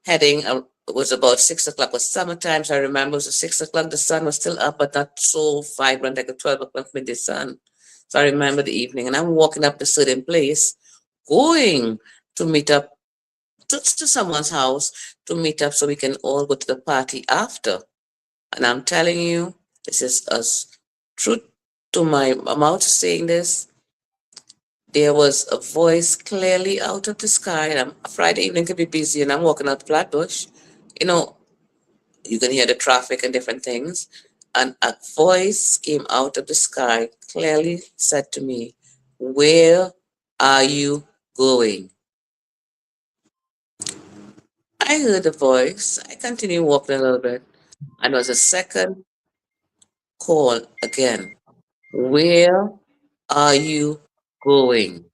heading. It was about 6 o'clock. It was summertime, so I remember it was 6 o'clock. The sun was still up, but not so vibrant like a 12 o'clock midday sun. So I remember the evening, and I'm walking up to a certain place, going to meet up to someone's house to meet up so we can all go to the party after. And I'm telling you, this is as true to my mouth saying this. There was a voice clearly out of the sky. And Friday evening could be busy, and I'm walking out Flatbush. You know, you can hear the traffic and different things. And a voice came out of the sky, clearly said to me, "Where are you going?" I heard the voice. I continued walking a little bit, and it was a second call again. "Where are you going?"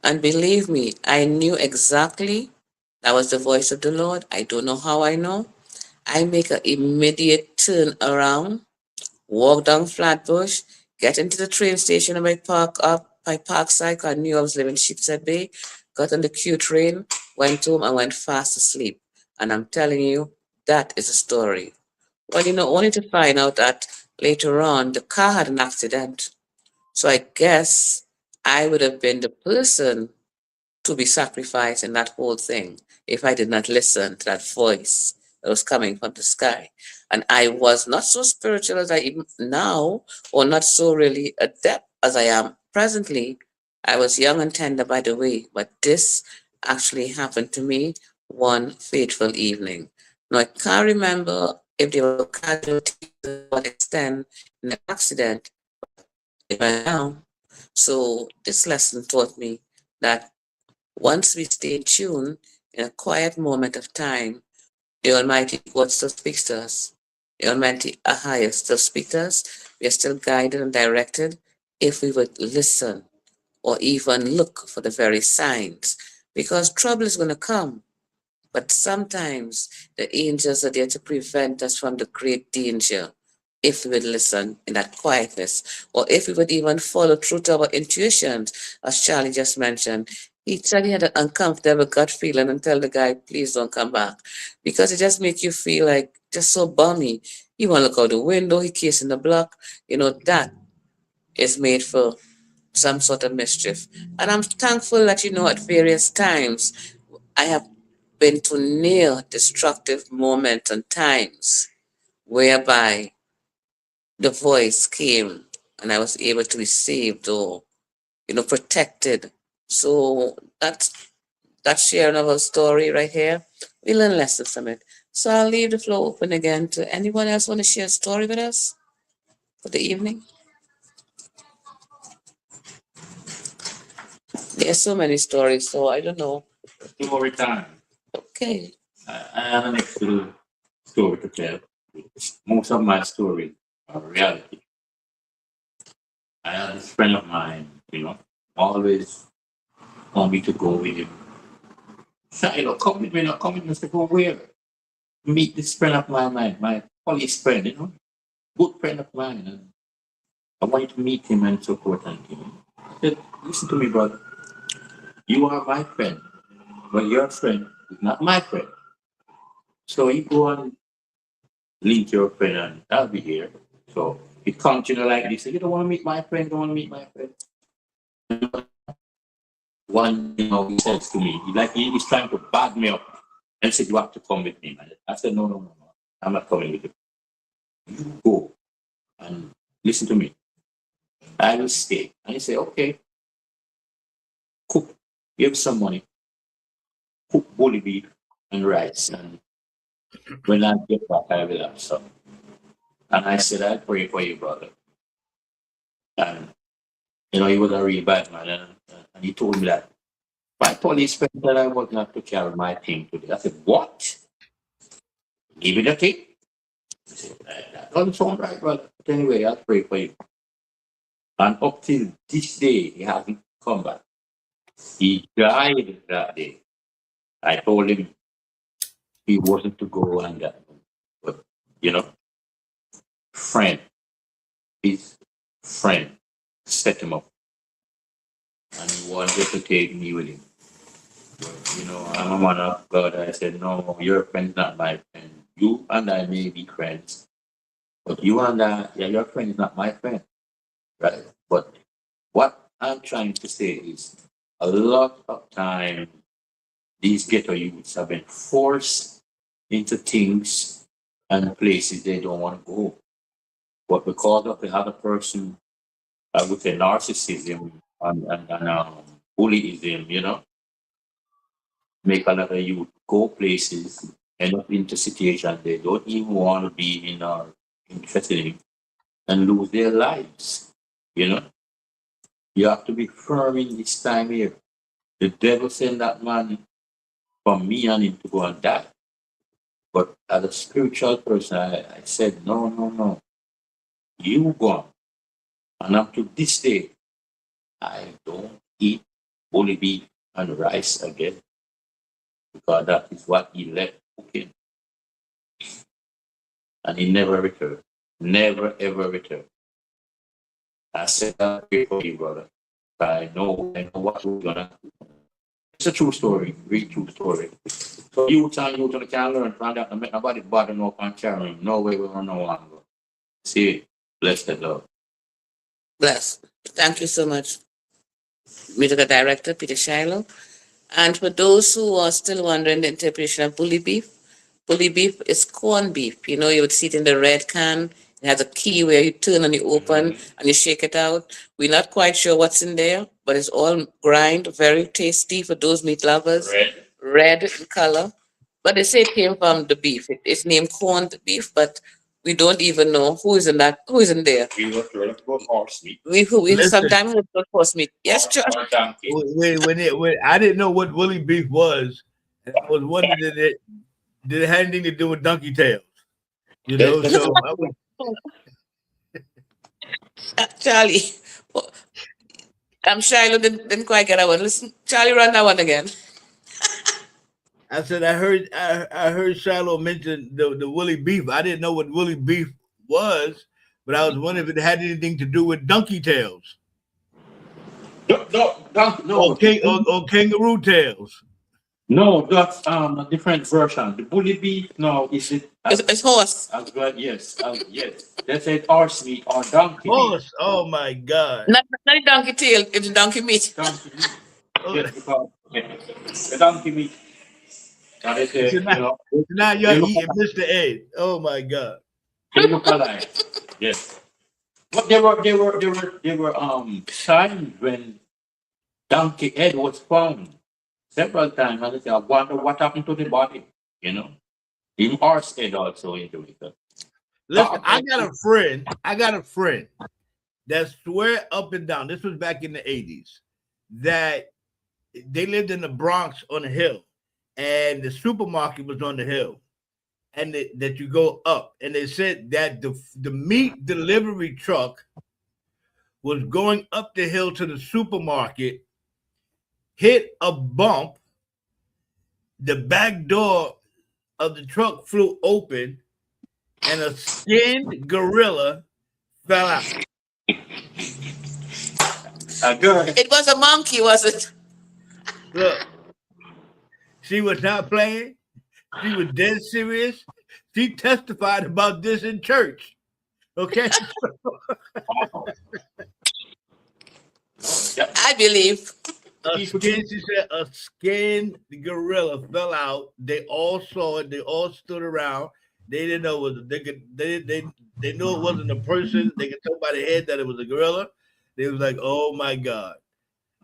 And believe me, I knew exactly that was the voice of the Lord. I don't know how I know. I make an immediate turn around, walk down Flatbush, get into the train station, and I park up by Parkside. I knew I was living in Sheepshead Bay. Got on the Q train, went home, and went fast asleep. And I'm telling you, that is a story. Well, only to find out that later on the car had an accident. So I guess I would have been the person to be sacrificed in that whole thing if I did not listen to that voice that was coming from the sky. And I was not so spiritual as I am now, or not so really adept as I am presently. I was young and tender, by the way, but this actually happened to me one fateful evening. Now, I can't remember if there were casualties to what extent in the accident, if I am. So, this lesson taught me that once we stay in tune in a quiet moment of time, the Almighty God still speaks to us. The Almighty Ahaya still speaks to us. We are still guided and directed if we would listen or even look for the very signs. Because trouble is going to come. But sometimes the angels are there to prevent us from the great danger if we would listen in that quietness, or if we would even follow through to our intuitions, as Charlie just mentioned. He said he had an uncomfortable gut feeling and tell the guy, "Please don't come back," because it just makes you feel like just so bummy. You want to look out the window, he casing the block. That is made for some sort of mischief. And I'm thankful that, at various times, I have been to near destructive moments and times whereby the voice came and I was able to be saved or, protected. So that's sharing of our story right here. We learn lessons from it. So I'll leave the floor open again to anyone else want to share a story with us for the evening. There's so many stories, so I don't know. Story time. Okay. I have an extra story to tell. Most of my stories are reality. I have this friend of mine, always want me to go with him. So, come with me, come with me. To go where? Meet this friend of mine, my police friend, good friend of mine. And I want you to meet him and so forth. And I said, listen to me, brother. You are my friend, but your friend is not my friend. So you go and link your friend and I'll be here. So it continues like this. You don't want to meet my friend, don't want to meet my friend. One, he says to me, he's trying to bag me up and said, you have to come with me, man. I said, no. I'm not coming with you. You go and listen to me. I will stay. And he said, okay. cook, give some money, cook bully beef and rice. And when I get back, I will have some. And I said, I pray for you, brother. And, he was a real bad man. And he told me that my police friend that I was not to carry my thing today. I said, what? Give me the thing. I said, that doesn't sound right, brother. But anyway, I'll pray for you. And up till this day, he hasn't come back. He died that day. I told him he wasn't to go and that. But, friend, his friend set him up. And he wanted to take me with him. But, I'm a man of God. I said, no, your friend's not my friend. You and I may be friends. But you and I, your friend is not my friend. Right? But what I'm trying to say is a lot of time these ghetto youths have been forced into things and places they don't want to go. But because of the other person, I would say narcissism and bullyism, make a lot of youth go places, end up into situations they don't even want to be in or interested in and lose their lives. You have to be firm in this time here. The devil sent that man for me and him to go and die. But as a spiritual person, I said, no, no, no. You go on. And up to this day, I don't eat bully beef and rice again. Because that is what he left cooking. And he never returned. Never, ever returned. I said, I pray for you, brother. I know what we're gonna do. It's a true story, real true story. So you tell you to can learn from that and make nobody bother no can carry him. No way we don't know longer. See, bless the Lord. Bless. Thank you so much, Musical Director Peter Shiloh. And for those who are still wondering the interpretation of bully beef is corned beef. You would see it in the red can. It has a key where you turn and you open and you shake it out. We're not quite sure what's in there, but it's all grind, very tasty for those meat lovers. Red in color. But they say it came from the beef. It's named corned beef, but we don't even know who is in there. We were to go horse meat. We Listen. sometimes we put horse meat. Yes, George. Or donkey. When I didn't know what Willie beef was, and I was wondering did it have anything to do with donkey tails? So I was, Charlie. Shiloh didn't quite get that one. Listen, Charlie, run that one again. I said I heard Shiloh mention the Willie beef. I didn't know what Willie beef was, but I was wondering if it had anything to do with donkey tails. No. Or kangaroo tails. No, that's a different version. The bully beef, no, is it? It's horse. Yes. They said horse meat or donkey Horse. meat. Oh my God. Not donkey tail. It's donkey meat. Donkey meat. Yes, because the donkey meat. And they say, Now you're eating Mr. Ed. Oh my God. they look alike. Yes. But there were times when donkey head was found several times, and they say, I wonder what happened to the body, Even horse head also into it. Listen, I got a friend that swear up and down, this was back in the 80s, that they lived in the Bronx on a hill, and the supermarket was on the hill, and that you go up. And they said that the meat delivery truck was going up the hill to the supermarket, hit a bump, the back door of the truck flew open, and a skinned gorilla fell out. It was a monkey, was it? Look, she was not playing. She was dead serious. She testified about this in church. Okay? I believe. She said a skinned gorilla fell out. They all saw it. They all stood around. They didn't know they knew it wasn't a person. They could tell by the head that it was a gorilla. They was like, oh my God.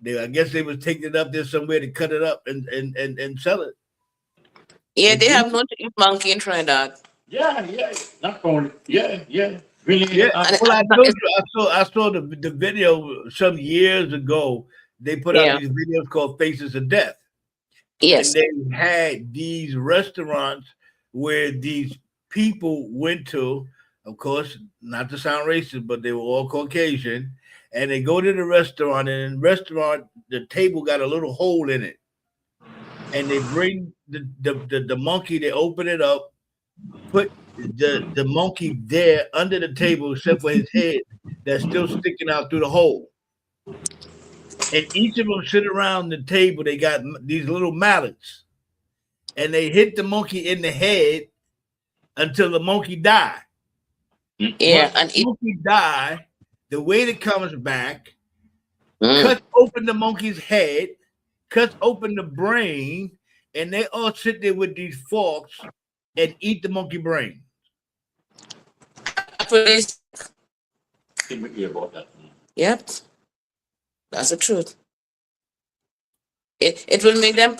I guess they was taking it up there somewhere to cut it up and sell it. Yeah, And they have no to eat monkey in Trinidad. Yeah, yeah. Not only, yeah. Really, yeah, And, well, I and told it's, you, I saw the video some years ago. They put out yeah, these videos called Faces of Death. yes, And they had these restaurants where these people went to, of course, not to sound racist, but they were all Caucasian. And they go to the restaurant, and in the restaurant, the table got a little hole in it. And they bring the monkey, they open it up, put the monkey there under the table, except for his head that's still sticking out through the hole. And each of them sit around the table. They got these little mallets, and they hit the monkey in the head until the monkey die. yeah, Once the monkey die, the waiter comes back, mm, cuts open the monkey's head, cuts open the brain, and they all sit there with these forks and eat the monkey brain. police. didn't hear about that. Yep, that's the truth. It will make them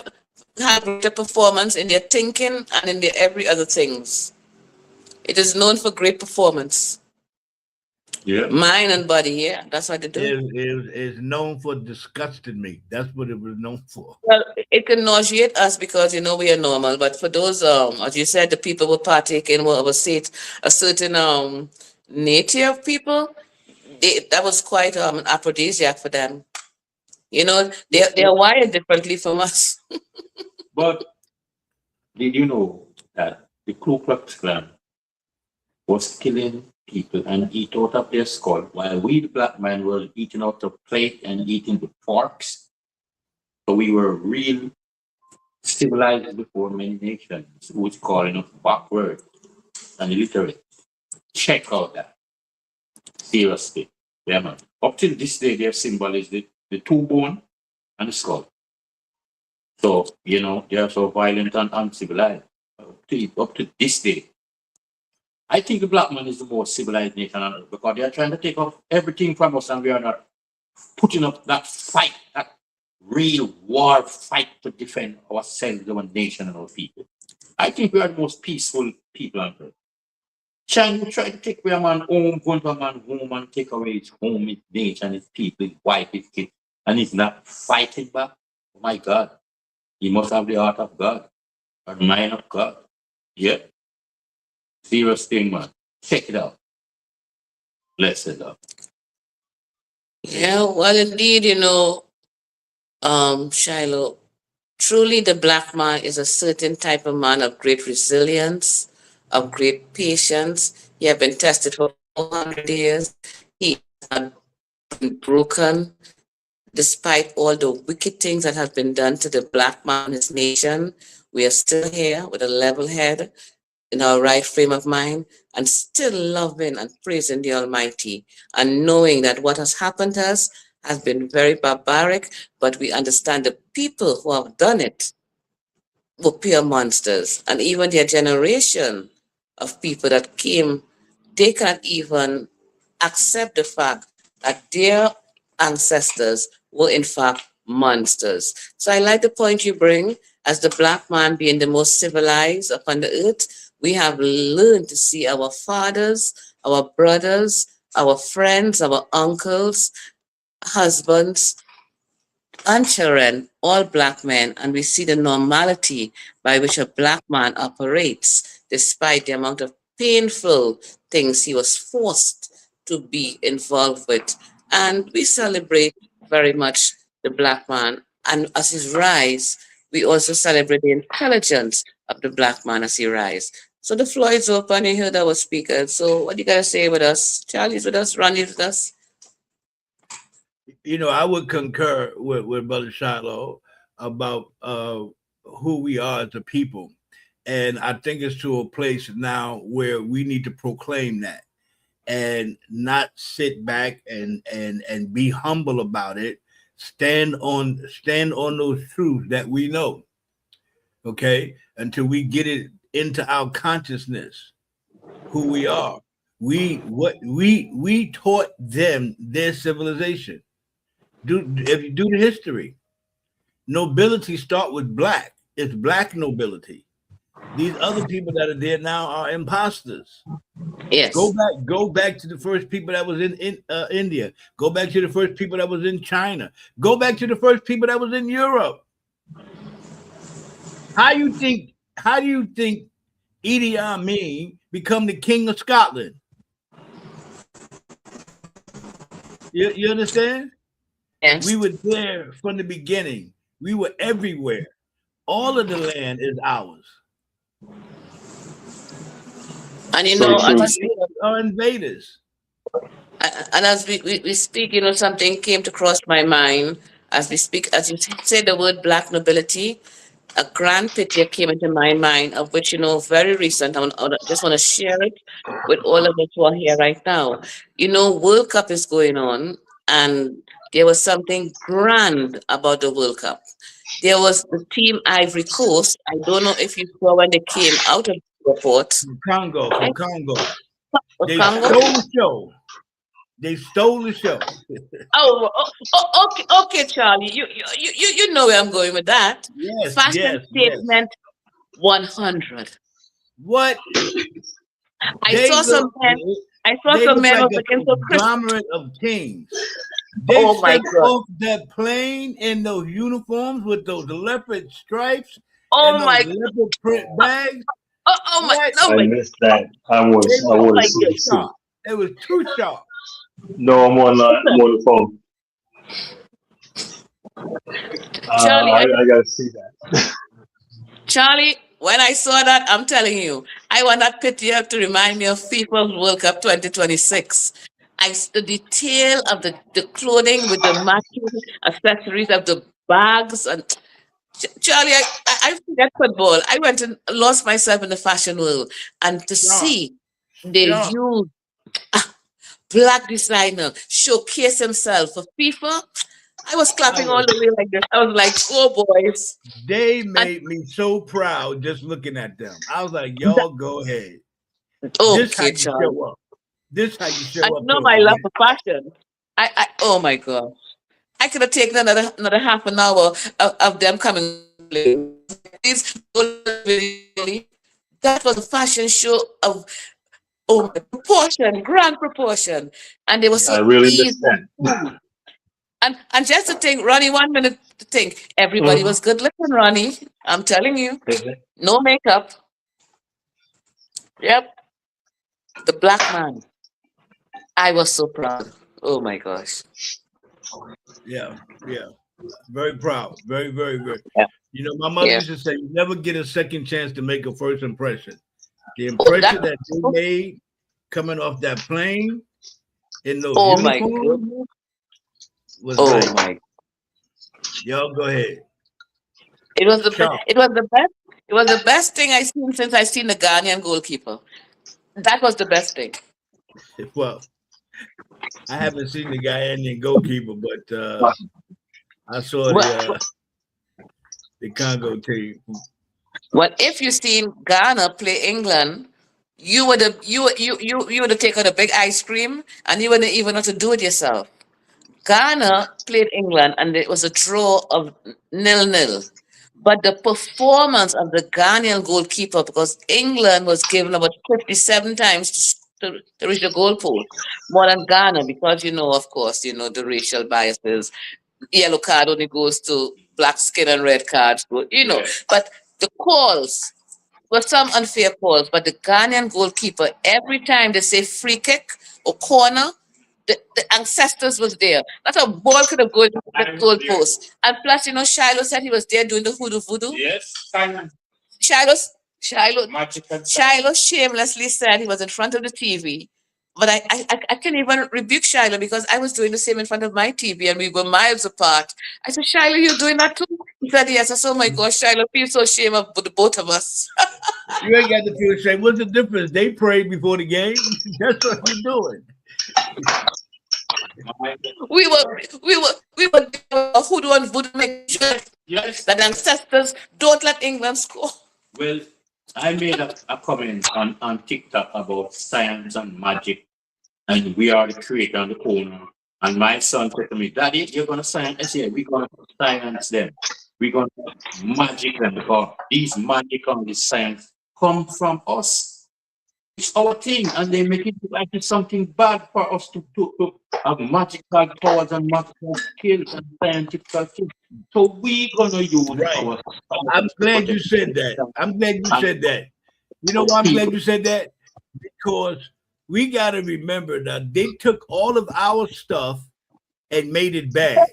have greater performance in their thinking and in their every other things. It is known for great performance. Yeah. Mind and body, yeah, that's what they do. It is known for disgusting me. That's what it was known for. Well, it can nauseate us because we are normal, but for those as you said, the people who partake in what was said, a certain nature of people, that was quite an aphrodisiac for them. They are wired differently from us. But did you know that the Ku Klux Klan was killing people and eat out of their skull while we, the black men, were eating out of plate and eating with forks? So we were real civilized before many nations, who's calling us backward and illiterate. Check out that. Seriously. Yeah, man. Up till this day, their symbol is the two bone and the skull. So, they are so violent and uncivilized. Up to this day. I think the black man is the most civilized nation on earth because they are trying to take off everything from us and we are not putting up that fight, that real war fight to defend ourselves, our nation, and our people. I think we are the most peaceful people on earth. China try to take away a man home, go into a man home and take away his home, his nation, his people, his wife, his kids, and he's not fighting back. Oh my God. He must have the heart of God or the mind of God. Yeah. Serious thing, man. Check it out. Bless it up. Yeah, well, indeed, Shiloh, truly the black man is a certain type of man of great resilience, of great patience. He has been tested for 400 years. He has been broken despite all the wicked things that have been done to the black man and his nation. We are still here with a level head, in our right frame of mind, and still loving and praising the Almighty, and knowing that what has happened to us has been very barbaric, but we understand the people who have done it were pure monsters. And even their generation of people that came, they cannot even accept the fact that their ancestors were in fact monsters. So I like the point you bring, as the black man being the most civilized upon the earth. We have learned to see our fathers, our brothers, our friends, our uncles, husbands, and children, all black men, and we see the normality by which a black man operates, despite the amount of painful things he was forced to be involved with. And we celebrate very much the black man. And as his rise, we also celebrate the intelligence of the black man as he rise. So the floor is open. You heard our speaker. So what do you got to say with us? Charlie's with us. Ronnie's with us. I would concur with Brother Shiloh about who we are as a people. And I think it's to a place now where we need to proclaim that and not sit back and be humble about it. Stand on those truths that we know. Okay, until we get it into our consciousness, who we are. We taught them their civilization. If you do the history, nobility start with black. It's black nobility. These other people that are there now are imposters. Yes. Go back to the first people that was in India. Go back to the first people that was in China. Go back to the first people that was in Europe. How do you think Idi Amin become the king of Scotland? You understand? Yes. We were there from the beginning. We were everywhere. All of the land is ours. And you So know, true. Are invaders. and as we speak, you know, something came to cross my mind as we speak, as you said the word black nobility. A grand picture came into my mind, of which, you know, very recent. I just want to share it with all of us who are here right now. You know, World Cup is going on, and there was something grand about the World Cup. There was the team Ivory Coast. I don't know if you saw when they came out of the airport. From Congo. They Congo? stole the show. They stole the show. Okay, Charlie. You know where I'm going with that. Yes, Fashion statement 100. What? I They saw some look, men. I saw they some look men like was a looking so crisp. conglomerate of kings. They Oh my stepped God. off that plane in those uniforms with those leopard stripes Oh and my. those leopard print bags. Oh my. What? Oh I my. missed that. I They want were to my see too the suit. sharp. It was too sharp. No, I'm on the phone. Charlie, I gotta see that. Charlie, when I saw that, I'm telling you, I want that picture to remind me of FIFA World Cup 2026. The detail of the clothing with the matching accessories of the bags and Charlie, I forget football. I went and lost myself in the fashion world, and to Sharp. see they Sharp. use black designer showcase himself for FIFA. I was clapping all the way like this. I was like, "Oh boys!" They made me so proud just looking at them. I was like, y'all go ahead. This how Okay, you Charlie. show up. This how you show And up you know to an my love event. for fashion. Oh my God. I could have taken another half an hour of them coming. Please don't really- That was a fashion show of my proportion, grand proportion. And they were so I really easy. missed that. And just to think, Ronnie, 1 minute to think, everybody was good looking, Ronnie. I'm telling you. No makeup. Yep. The black man. I was so proud. Oh my gosh. Yeah. Very proud. Very, very, very. Yeah. You know, my mother Yeah. used to say, you never get a second chance to make a first impression. The Oh, impression that they made coming off that plane in those oh my uniforms goodness. was Oh like, my. y'all go ahead. It was the Sharp. it was the best. It was the best thing I seen since I seen the Ghanaian goalkeeper. That was the best thing. Well, I haven't seen the Ghanaian goalkeeper, but I saw the Congo team. Well, if you seen Ghana play England, you would have you would have taken a big ice cream and you wouldn't even have to do it yourself. Ghana played England and it was a draw of 0-0. But the performance of the Ghanaian goalkeeper, because England was given about 57 times to reach the goal post, more than Ghana, because you know, of course, you know, the racial biases. Yellow card only goes to black skin and red cards, you know. But the calls were some unfair calls, but the Ghanaian goalkeeper, every time they say free kick or corner, the ancestors was there. Not a ball could have gone to the goal post. And plus, you know, Shiloh said he was there doing the hoodoo voodoo. Yes, Simon. Shiloh shamelessly said he was in front of the TV. But I can't even rebuke Shiloh because I was doing the same in front of my TV and we were miles apart. I said, Shiloh, you're doing that too? He said, yes. I said, oh my gosh, Shiloh, feel so ashamed of the both of us. You ain't got to feel ashamed. What's the difference? They prayed before the game. That's what you're doing. We were hoodoo and voodoo make sure that ancestors don't let England score. Well, I made a comment on TikTok about science and magic, and we are the creator and the owner And my son said to me, Daddy, you're going to silence? I said, we're going to silence them. We're going to magic them because these magic and this science come from us. It's our thing, and they make it like it's something bad for us to have magical powers and magical skills and scientific skills. So we're going to use Right. our. I'm glad you said that. I'm glad you said that. You know why I'm glad you said that? Because we got to remember that they took all of our stuff and made it bad.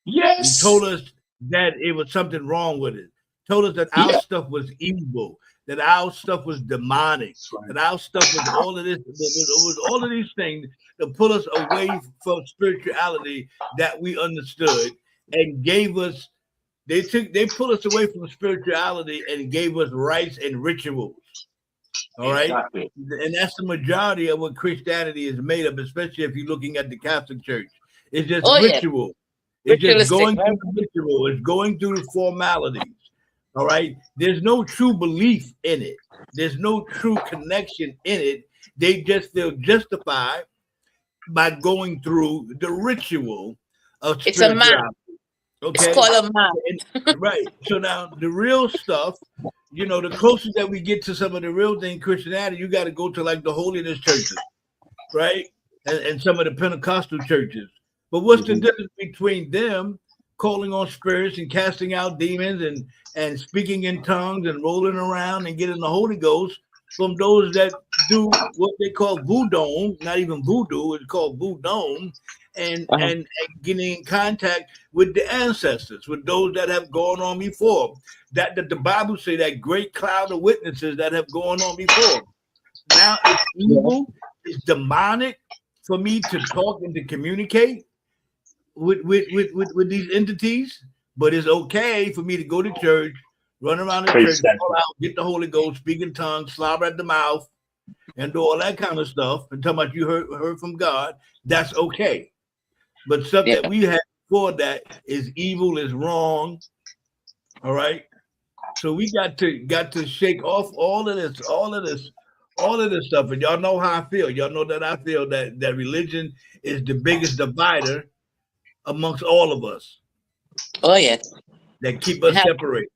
Yes. They told us that it was something wrong with it. Told us that our stuff was evil, that our stuff was demonic, that our stuff was all of this. It was all of these things to pull us away from spirituality that we understood and gave us. They pulled us away from spirituality and gave us rites and rituals. All right. Exactly. And that's the majority of what Christianity is made of, especially if you're looking at the Catholic Church. It's just ritual. Yeah. It's just going through the ritual. It's going through the formalities. All right. There's no true belief in it. There's no true connection in it. They just feel justified by going through the ritual of spirituality. It's a man. Okay. It's called a man. Right. So now the real stuff, you know, the closest that we get to some of the real thing Christianity, you got to go to like the holiness churches, right? And some of the Pentecostal churches. But what's the difference between them calling on spirits and casting out demons and speaking in tongues and rolling around and getting the Holy Ghost from those that do what they call voodoo, not even voodoo, it's called voodoo, and getting in contact with the ancestors, with those that have gone on before. That the Bible say that great cloud of witnesses that have gone on before. Now it's evil, it's demonic for me to talk and to communicate with these entities, but it's okay for me to go to church, run around the church, fall out, get the Holy Ghost, speak in tongues, slobber at the mouth, and do all that kind of stuff. And talking about you heard from God, that's okay. But stuff that we had before that is evil, is wrong. All right. So we got to shake off all of this stuff. And y'all know how I feel. Y'all know that I feel that religion is the biggest divider amongst all of us. Oh yeah. That keep us separated.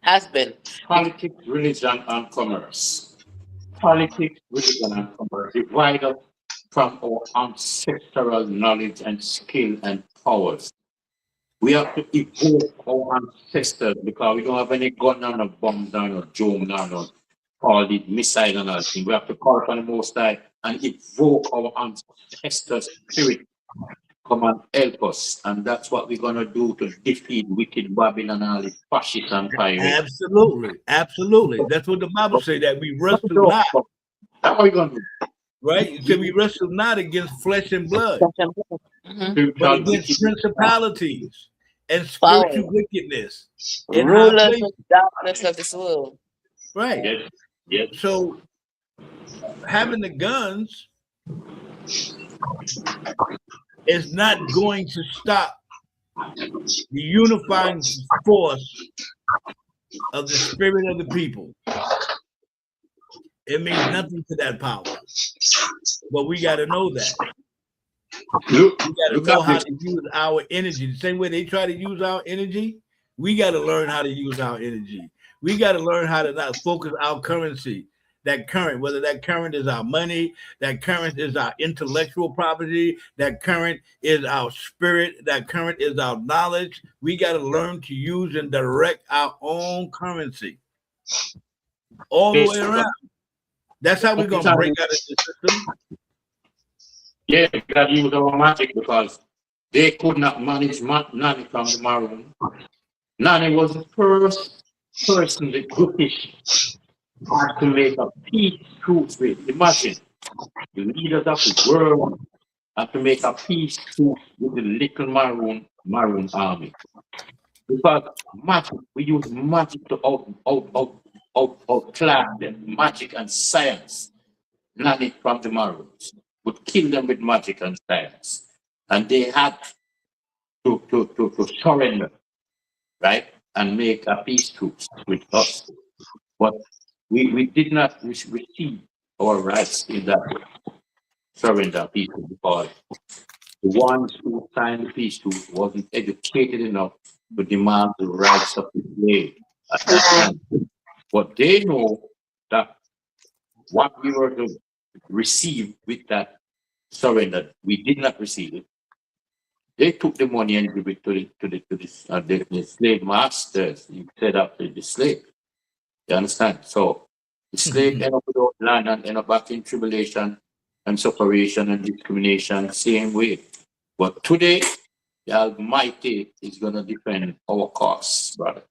Has been. Politics, religion, and commerce. Politics, religion, and commerce divide us from our ancestral knowledge and skill and powers. We have to evoke our ancestors because we don't have any gun or no bombs or no drone or no all the missile and all things. We have to call upon the Most High and evoke our ancestors' spirit come and help us. And that's what we're going to do to defeat wicked Babylon and all the fascists and pirates. Absolutely. That's what the Bible says, that we wrestle not. That's what we're going to do. Right? It said we wrestle not against flesh and blood, but against principalities and spiritual wickedness. And rulers of darkness of this world. Right. Yes. So having the guns is not going to stop the unifying force of the spirit of the people. It means nothing to that power. But we got to know that. We got to know how to use our energy. The same way they try to use our energy, we got to learn how to use our energy. We got to learn how to not focus our currency, that current, whether that current is our money, that current is our intellectual property, that current is our spirit, that current is our knowledge. We got to learn to use and direct our own currency all the way around. That's how we're going to break out of the system. Yeah, we got to use our magic because they could not manage Nani from the Maroon. Nani was the first person the British had to make a peace truce with. Imagine, the leaders of the world had to make a peace truce with the little Maroon army. Because magic, we use magic to outclass them, magic and science. Nani from the Maroons would kill them with magic and science. And they had to surrender, right? And make a peace truce with us. But we did not receive our rights in that surrender peace because the ones who signed the peace truce wasn't educated enough to demand the rights of the slave at that time. But they know that what we were to receive with that surrender, we did not receive it. They took the money and gave it to the slave masters instead of the slave. You understand? So the slave end up without land and end up back in tribulation and separation and discrimination, same way. But today, the Almighty is going to defend our cause, brother.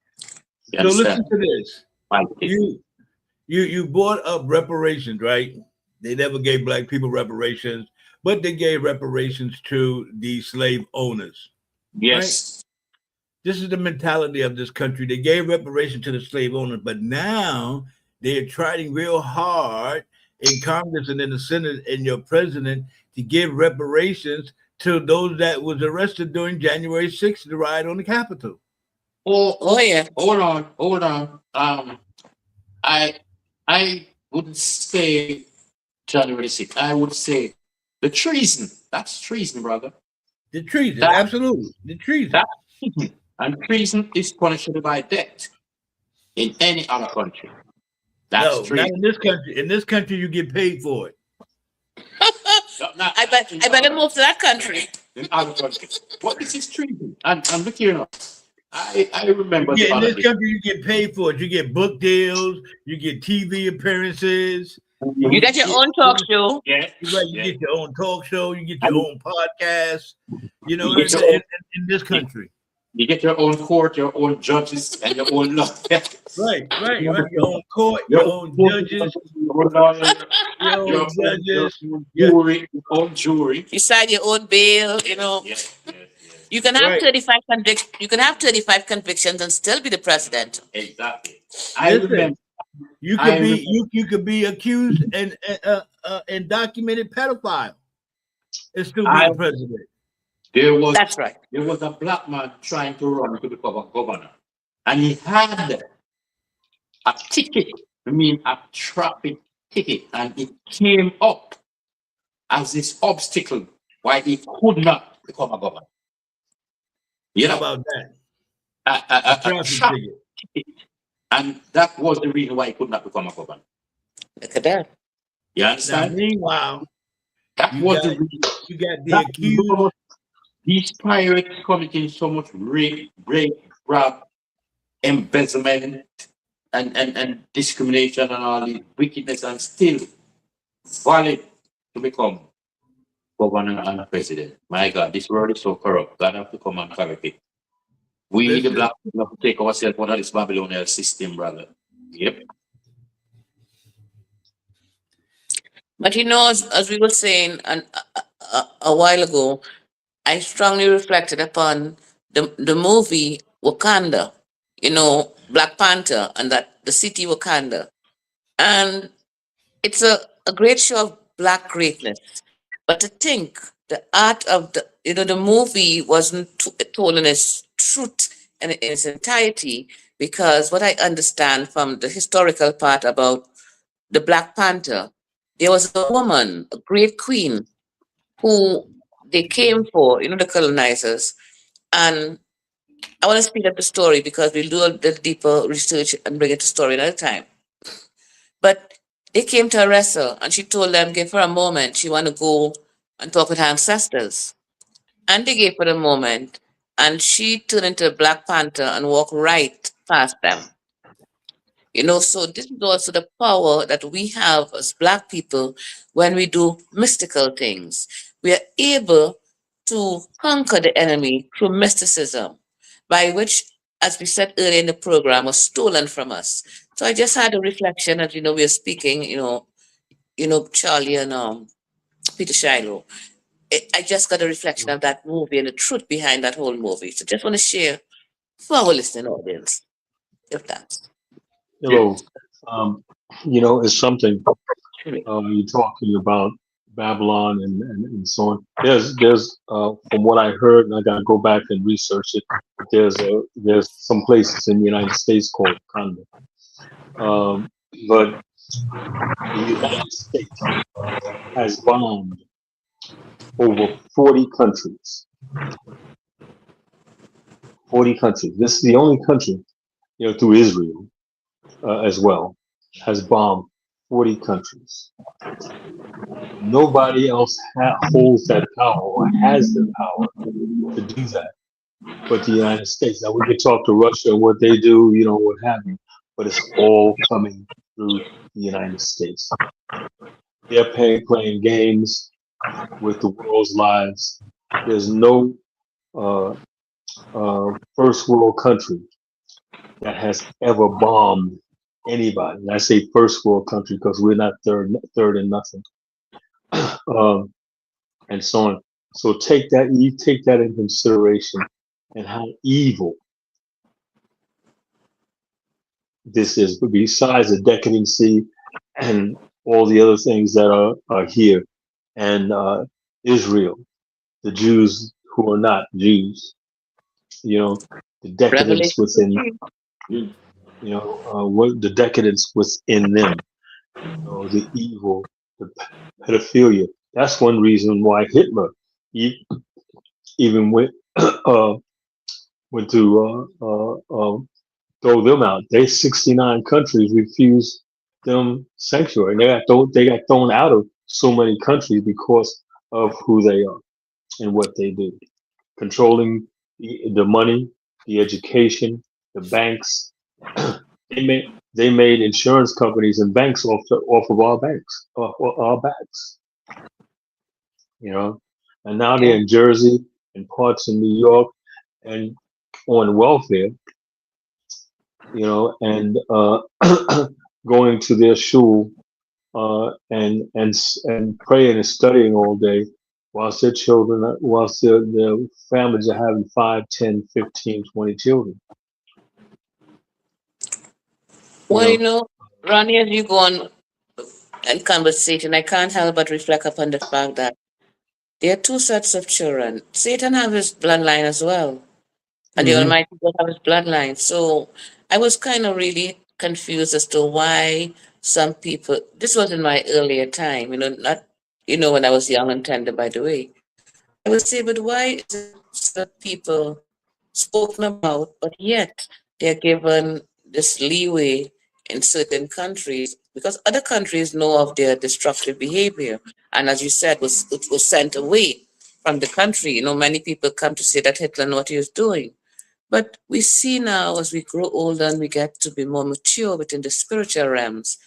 You So understand? listen to this. Mighty. You brought up reparations, right? They never gave black people reparations, but they gave reparations to the slave owners. Yes. This is the mentality of this country. They gave reparations to the slave owners, but now they're trying real hard in Congress and in the Senate and your president to give reparations to those that was arrested during January 6th, the riot on the Capitol. Oh yeah. Hold on. I wouldn't say January 6th. I would say the treason. That's treason, brother. The treason, That- absolutely. The treason. That's treason. And treason is punishable by death in any other country. That's No, not treason. in this country. In this country, you get paid for it. I better move to that country. In other countries. But this is treason. And look here now. I remember Yeah, the in other this day. country, you get paid for it. You get book deals, you get TV appearances. You got your own talk show. Yeah. Right, you Yeah. get your own talk show, you get your own podcast. You know, You get your own- in this country. You get your own court, your own judges, and your own law. Right. Your own court, your own judges, your lawyers, your own judges. your own jury. You sign your own bail. Yes. You can have Right. 35 convictions. You can have 35 convictions and still be the president. Exactly. I Listen, remember. You I could be remember- you could be accused and documented pedophile and still be I- a president. That's right. There was a black man trying to run to become a governor, and he had a ticket. I mean, a traffic ticket, and it came up as this obstacle why he could not become a governor. You How know, about that? a Traffic traffic ticket. ticket, and that was the reason why he could not become a governor. Look at that. You Now, understand? meanwhile, That you was got- the reason. you got the That accused. was- These pirates committing so much rape, grab, embezzlement, and discrimination and all these wickedness, and still valid to become governor and president. My God, this world is so corrupt. God have to come and correct it. We, the Listen. black people, have to take ourselves out of this Babylonian system, brother. Yep. But as we were saying a while ago, I strongly reflected upon the movie Wakanda, Black Panther, and that the city Wakanda. And it's a great show of black greatness. But to think the art of the movie wasn't told in its truth and in its entirety, because what I understand from the historical part about the Black Panther, there was a woman, a great queen, who they came for, the colonizers. And I want to speed up the story because we'll do a little deeper research and bring it to story another time. But they came to arrest her, and she told them, give her a moment. She want to go and talk with her ancestors. And they gave her a moment, and she turned into a Black Panther and walked right past them. So this is also the power that we have as Black people when we do mystical things. We are able to conquer the enemy through mysticism, by which, as we said earlier in the program, was stolen from us. So I just had a reflection as we are speaking, Charlie and Peter Shiloh. I just got a reflection of that movie and the truth behind that whole movie. So just want to share for our listening audience. If that's Hello. It's something you're talking about Babylon and so on. There's from what I heard, and I got to go back and research it. There's some places in the United States called Wakanda, but the United States has bombed over 40 countries. 40 countries. This is the only country, through Israel as well, has bombed 40 countries. Nobody else holds that power or has the power to do that but the United States. Now, we could talk to Russia and what they do, what have you, but it's all coming through the United States. They're playing games with the world's lives. There's no first world country that has ever bombed anybody. And I say first world country because we're not third in nothing, and so on. So you take that in consideration, and how evil this is. But besides the decadency and all the other things that are here, and Israel, the Jews who are not Jews, the decadence Revelation. within, what the decadence within them, the evil, the pedophilia. That's one reason why Hitler even went to throw them out. 69 countries refused them sanctuary. They got thrown out of so many countries because of who they are and what they do, controlling the money, the education, the banks. They made insurance companies and banks off of our banks, off our backs. And now they're in Jersey and parts of New York and on welfare. And going to their shul and praying and studying all day, whilst their families are having 5, 10, 15, 20 children. Well, Ronnie, as you go on in conversation, I can't help but reflect upon the fact that there are two sets of children. Satan has his bloodline as well, and the Almighty God have his bloodline. So I was kind of really confused as to why some people. This was in my earlier time, not when I was young and tender, by the way. I would say, but why is it some people spoken about, but yet they're given this leeway in certain countries because other countries know of their destructive behavior, and as you said, it was sent away from the country. Many people come to say that Hitler knew what he was doing. But we see now, as we grow older and we get to be more mature within the spiritual realms,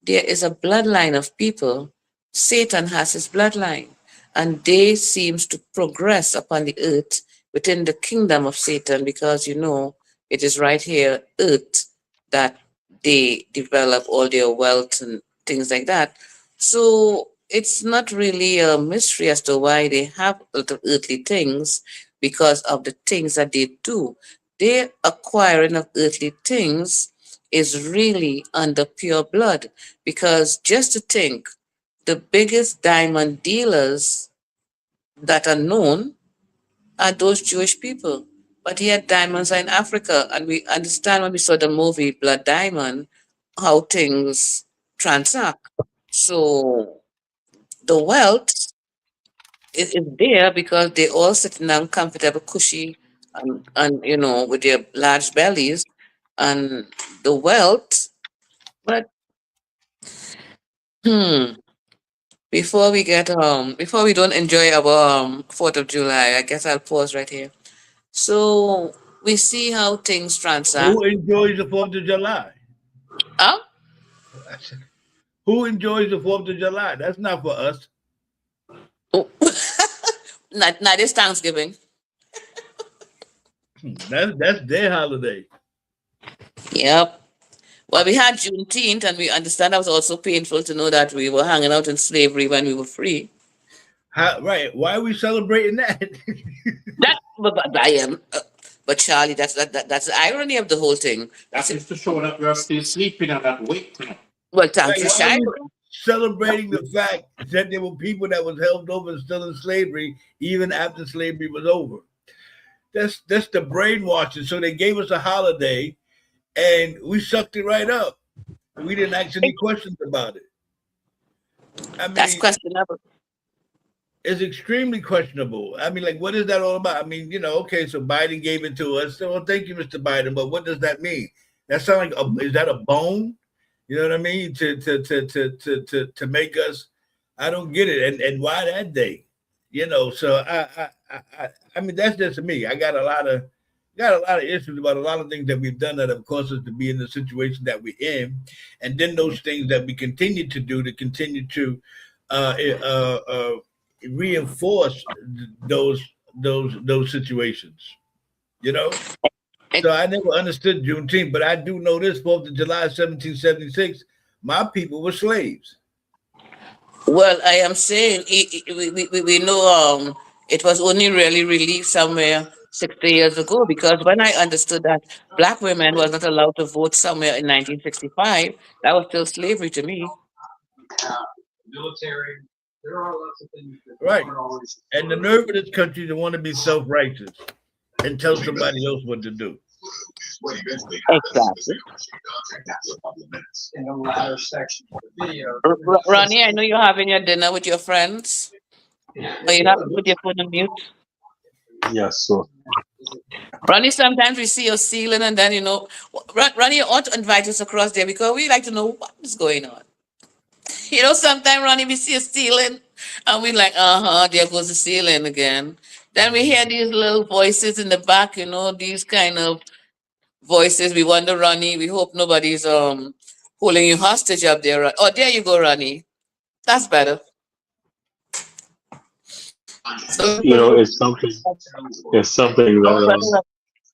there is a bloodline of people. Satan has his bloodline, and they seems to progress upon the earth within the kingdom of Satan because, it is right here, earth, that they develop all their wealth and things like that. So it's not really a mystery as to why they have a lot of earthly things because of the things that they do. Their acquiring of earthly things is really under pure blood because just to think, the biggest diamond dealers that are known are those Jewish people. But yet diamonds are in Africa, and we understand when we saw the movie Blood Diamond how things transact. So the wealth is there because they all sitting down comfortable, cushy, and with their large bellies, and the wealth. But before we don't enjoy our 4th of July, I guess I'll pause right here. So we see how things transact. Who enjoys the 4th of July? Huh? Who enjoys the 4th of July? That's not for us. Oh. not this Thanksgiving. That's their holiday. Yep. Well, we had Juneteenth, and we understand that was also painful to know that we were hanging out in slavery when we were free. Right? Why are we celebrating that? But Charlie, that's the irony of the whole thing. That is to show that we are still sleeping on that weight. Well, thank you, Why are Shire. we celebrating the fact that there were people that was held over and still in slavery even after slavery was over? That's the brainwashing. So they gave us a holiday, and we sucked it right up. We didn't ask any questions about it. I mean, That's questionable. is extremely questionable. I mean, like, what is that all about? I mean, okay, so Biden gave it to us. So, well, thank you, Mr. Biden. But what does that mean? That sounds like is that a bone? You know what I mean? To make us, I don't get it. And why that day? So I mean, that's just me. I got a lot of issues about a lot of things that we've done that have caused us to be in the situation that we're in, and then those things that we continue to do to continue to uh, uh, uh, reinforce those situations. You know. So I never understood Juneteenth, but I do know this: 4th of July, 1776, my people were slaves. Well, I am saying we know it was only really released somewhere 60 years ago, because when I understood that black women was not allowed to vote somewhere in 1965, that was still slavery to me. Military. There are lots of things that Right. And the nerve of this country to want to be self-righteous and tell somebody else what to do. Exactly. In the latter section of the video. Ronnie, I know you're having your dinner with your friends. But you have to put your phone on mute. Yes, so Ronnie, sometimes we see your ceiling, and then, Ronnie, you ought to invite us across there, because we like to know what is going on. Sometimes, Ronnie, we see a ceiling and we like, there goes the ceiling again. Then we hear these little voices in the back, these kind of voices. We wonder, Ronnie, we hope nobody's holding you hostage up there. Oh, there you go, Ronnie. That's better. So, it's something that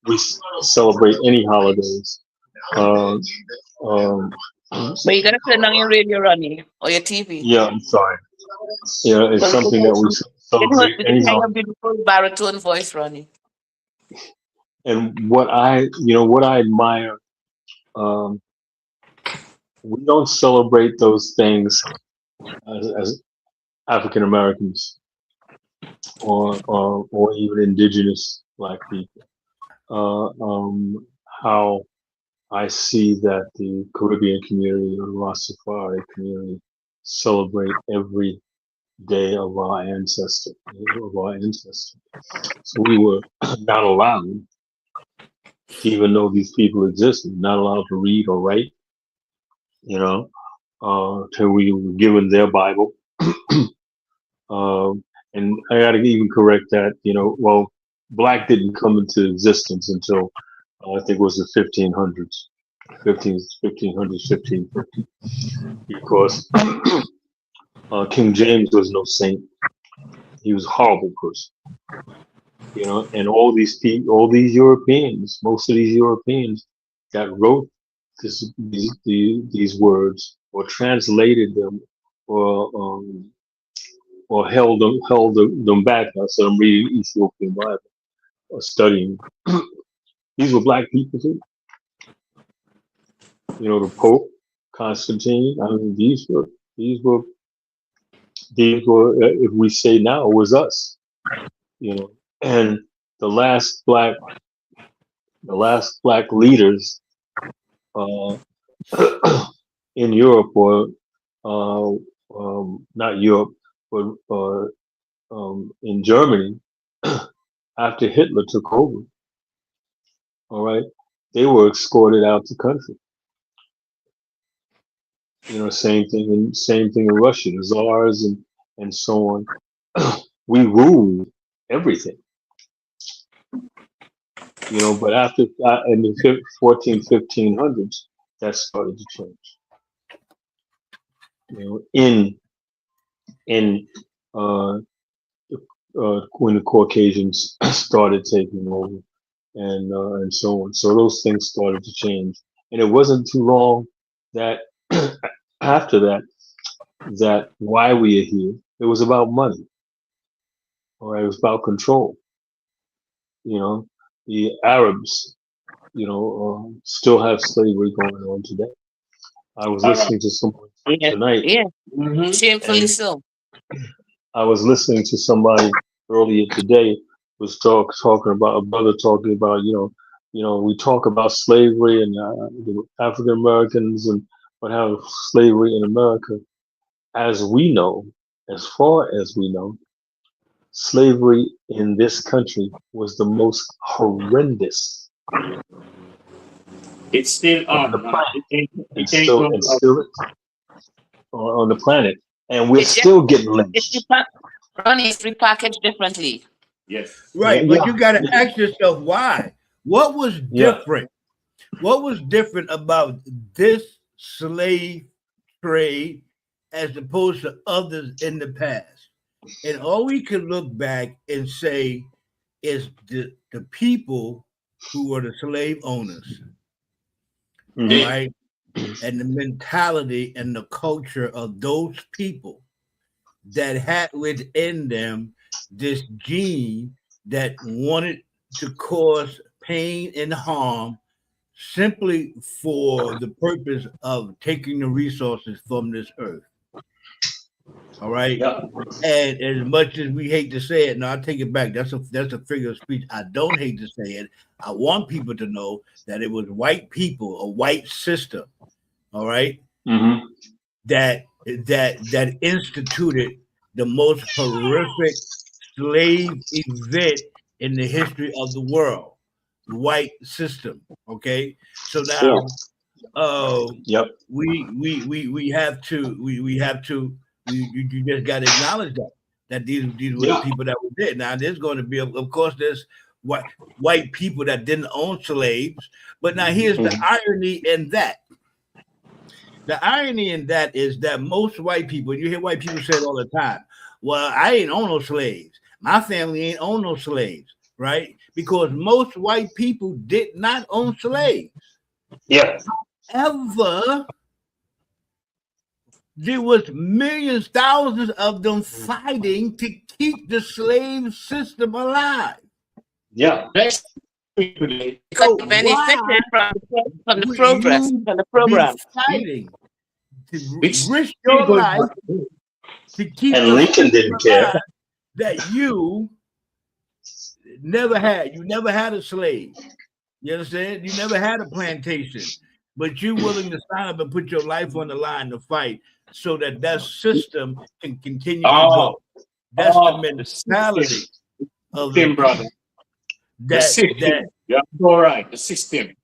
we celebrate any holidays. Um, um, but you gotta turn on your radio, Ronnie, or your TV. yeah, I'm sorry. Yeah, it's So something that we celebrate we can hear anyhow. your beautiful baritone voice, Ronnie. And what I admire, um, we don't celebrate those things as African Americans or even indigenous black people. How I see that the Caribbean community or Rastafari community celebrate every day of our ancestors. So we were not allowed to even know these people existed, not allowed to read or write, till we were given their Bible. And I got to even correct that, well, black didn't come into existence until I think it was the 1500s, 1550, because King James was no saint. He was a horrible person, and all these people, all these Europeans, most of these Europeans that wrote these words or translated them or held them back. So I'm reading Ethiopian Bible or studying. These were black people too. The Pope, Constantine. I mean, these were if we say now, it was us. And the last black leaders uh, in Europe, or not Europe, but in Germany, after Hitler took over, all right, they were escorted out the country. Same thing in Russia, the czars and so on. We ruled everything. But after in the 1500s, that started to change. In when the Caucasians started taking over, and so on. So those things started to change, and it wasn't too long that after that why we are here. It was about money. All right, it was about control. The Arabs, still have slavery going on today. I was listening to someone tonight. Yeah. Shamefully so. I was listening to somebody earlier today was talking about a brother talking about we talk about slavery and the African Americans and what have slavery in America. As far as we know, slavery in this country was the most horrendous It's still on the on. planet. It ain't going It's out. still on the planet, and we're It's just, still getting it's lynched. Ronnie, it's repackaged differently. Yes. Right, but you got to ask yourself why. What was different? What was different about this slave trade as opposed to others in the past? And all we can look back and say is the people who were the slave owners, right? And the mentality and the culture of those people that had within them this gene that wanted to cause pain and harm simply for the purpose of taking the resources from this earth. All right. Yeah. And as much as we hate to say it, no, I take it back. That's a figure of speech. I don't hate to say it. I want people to know that it was white people, a white system, all right, that instituted the most horrific slave event in the history of the world, the white system. Okay, so now, we have to you just got to acknowledge that these were the people that were there. Now there's going to be, of course, there's white people that didn't own slaves, but now here's the irony in that. The irony in that is that most white people, you hear white people say it all the time, well, I ain't own no slaves. My family ain't own no slaves, right? Because most white people did not own slaves. Yeah. However, there was millions, thousands of them fighting to keep the slave system alive. Yeah. Because they benefited from the progress, from the program. Fighting to risk your life to keep and Lincoln didn't care that you never had a slave. You understand? You never had a plantation, but you're willing to sign up and put your life on the line to fight so that system can continue to go. That's the mentality of the brother. The system. Yeah, all right. The system.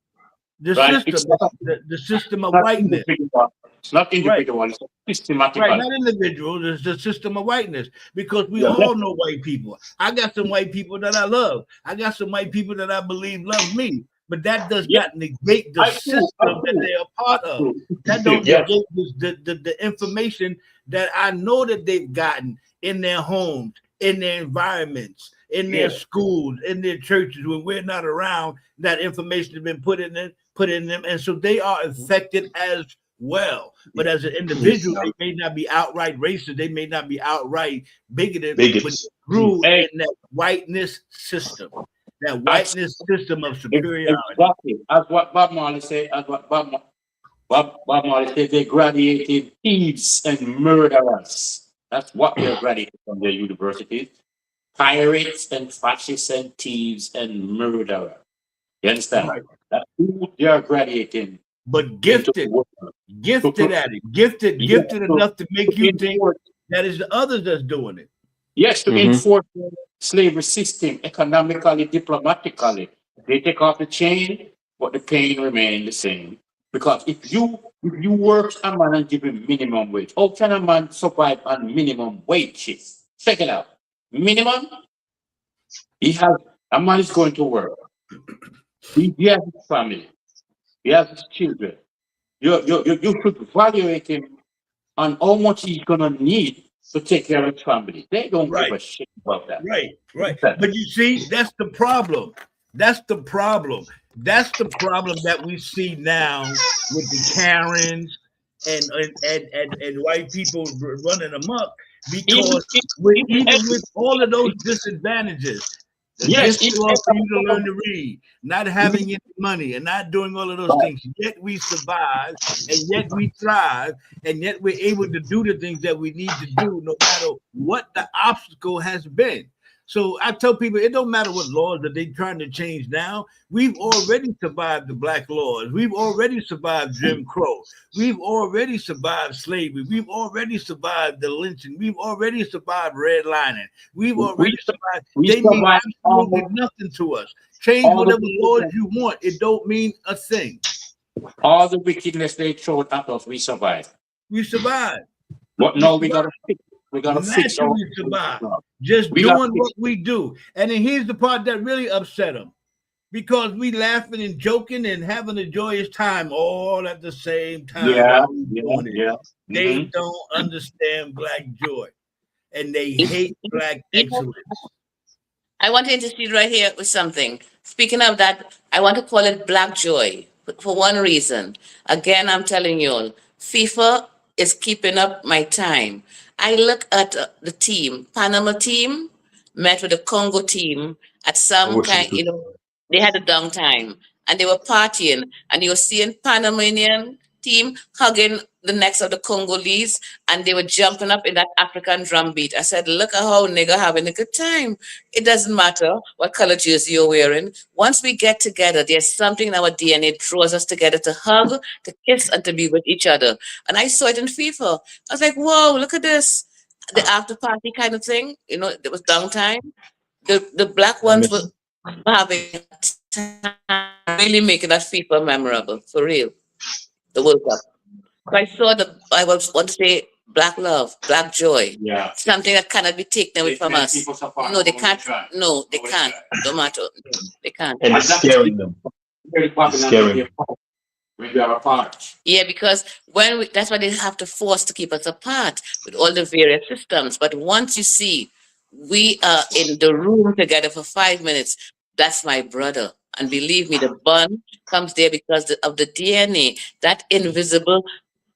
The system of whiteness. It's not individual. Right. It's systematic. Right, not individual. It's the system of whiteness, because we all know white people. I got some white people that I love. I got some white people that I believe love me. But that does not negate the system that they are part of. That don't negate the information that I know that they've gotten in their homes, in their environments, in their schools, in their churches. When we're not around, that information has been put in them, and so they are affected as well. But as an individual, they may not be outright racist, they may not be outright bigoted, but they grew in that whiteness system. That whiteness system of superiority. Exactly. As what Bob Marley said, Bob Marley said, they graduated thieves and murderers. That's what they're graduating from their universities. Pirates and fascists and thieves and murderers. You understand? Right. That's who they are graduating. But gifted at it. Gifted enough to make you think that is the others that's doing it. Yes, to enforce the slavery system economically, diplomatically. They take off the chain, but the pain remains the same. Because if you work a man and give him minimum wage, how can a man survive on minimum wages? Check it out. Minimum, a man is going to work. He has his family. He has his children. You should evaluate him on how much he's gonna need to take care of his family. They don't give a shit about that. Right. But you see, that's the problem. That's the problem that we see now with the Karens and white people running amok, because even with all of those disadvantages, for you to learn to read, not having any money and not doing all of those things, yet we survive, and yet we thrive, and yet we're able to do the things that we need to do no matter what the obstacle has been. So I tell people it don't matter what laws that they're trying to change now. We've already survived the black laws. We've already survived Jim Crow. We've already survived slavery. We've already survived the lynching. We've already survived redlining. We've already survived. We They mean survived absolutely nothing to us. Change all the whatever laws you want. It don't mean a thing. all the wickedness they throw at us. We survived. We survived. But now we gotta fix. We gotta fix our. Naturally survive. Just We gotta doing what we do. And then here's the part that really upset them. Because we laughing and joking and having a joyous time all at the same time. Yeah, while we doing it. yeah. They don't understand black joy. And they hate black excellence. I want to intercede right here with something. Speaking of that, I want to call it black joy for one reason. Again, I'm telling you all, FIFA is keeping up my time. I look at the team, Panama team met with the Congo team at some kind, they had a downtime and they were partying and you were seeing Panamanian team hugging the necks of the Congolese and they were jumping up in that African drum beat. I said, look at how nigga having a good time. It doesn't matter what color jersey you're wearing. Once we get together, there's something in our DNA draws us together to hug, to kiss, and to be with each other. And I saw it in FIFA. I was like, whoa, look at this. The after party kind of thing. You know, it was downtime. The black ones were having time, really making that FIFA memorable, for real. The World Cup. I saw I want to say black love, black joy. Yeah. Something that cannot be taken away from us. No, they can't. No, they can't. No matter. They can't. And it's scaring them. Very popular when we are apart. Yeah, because that's why they have to force to keep us apart with all the various systems. But once you see we are in the room together for 5 minutes, that's my brother. And believe me, the bond comes there because of the DNA, that invisible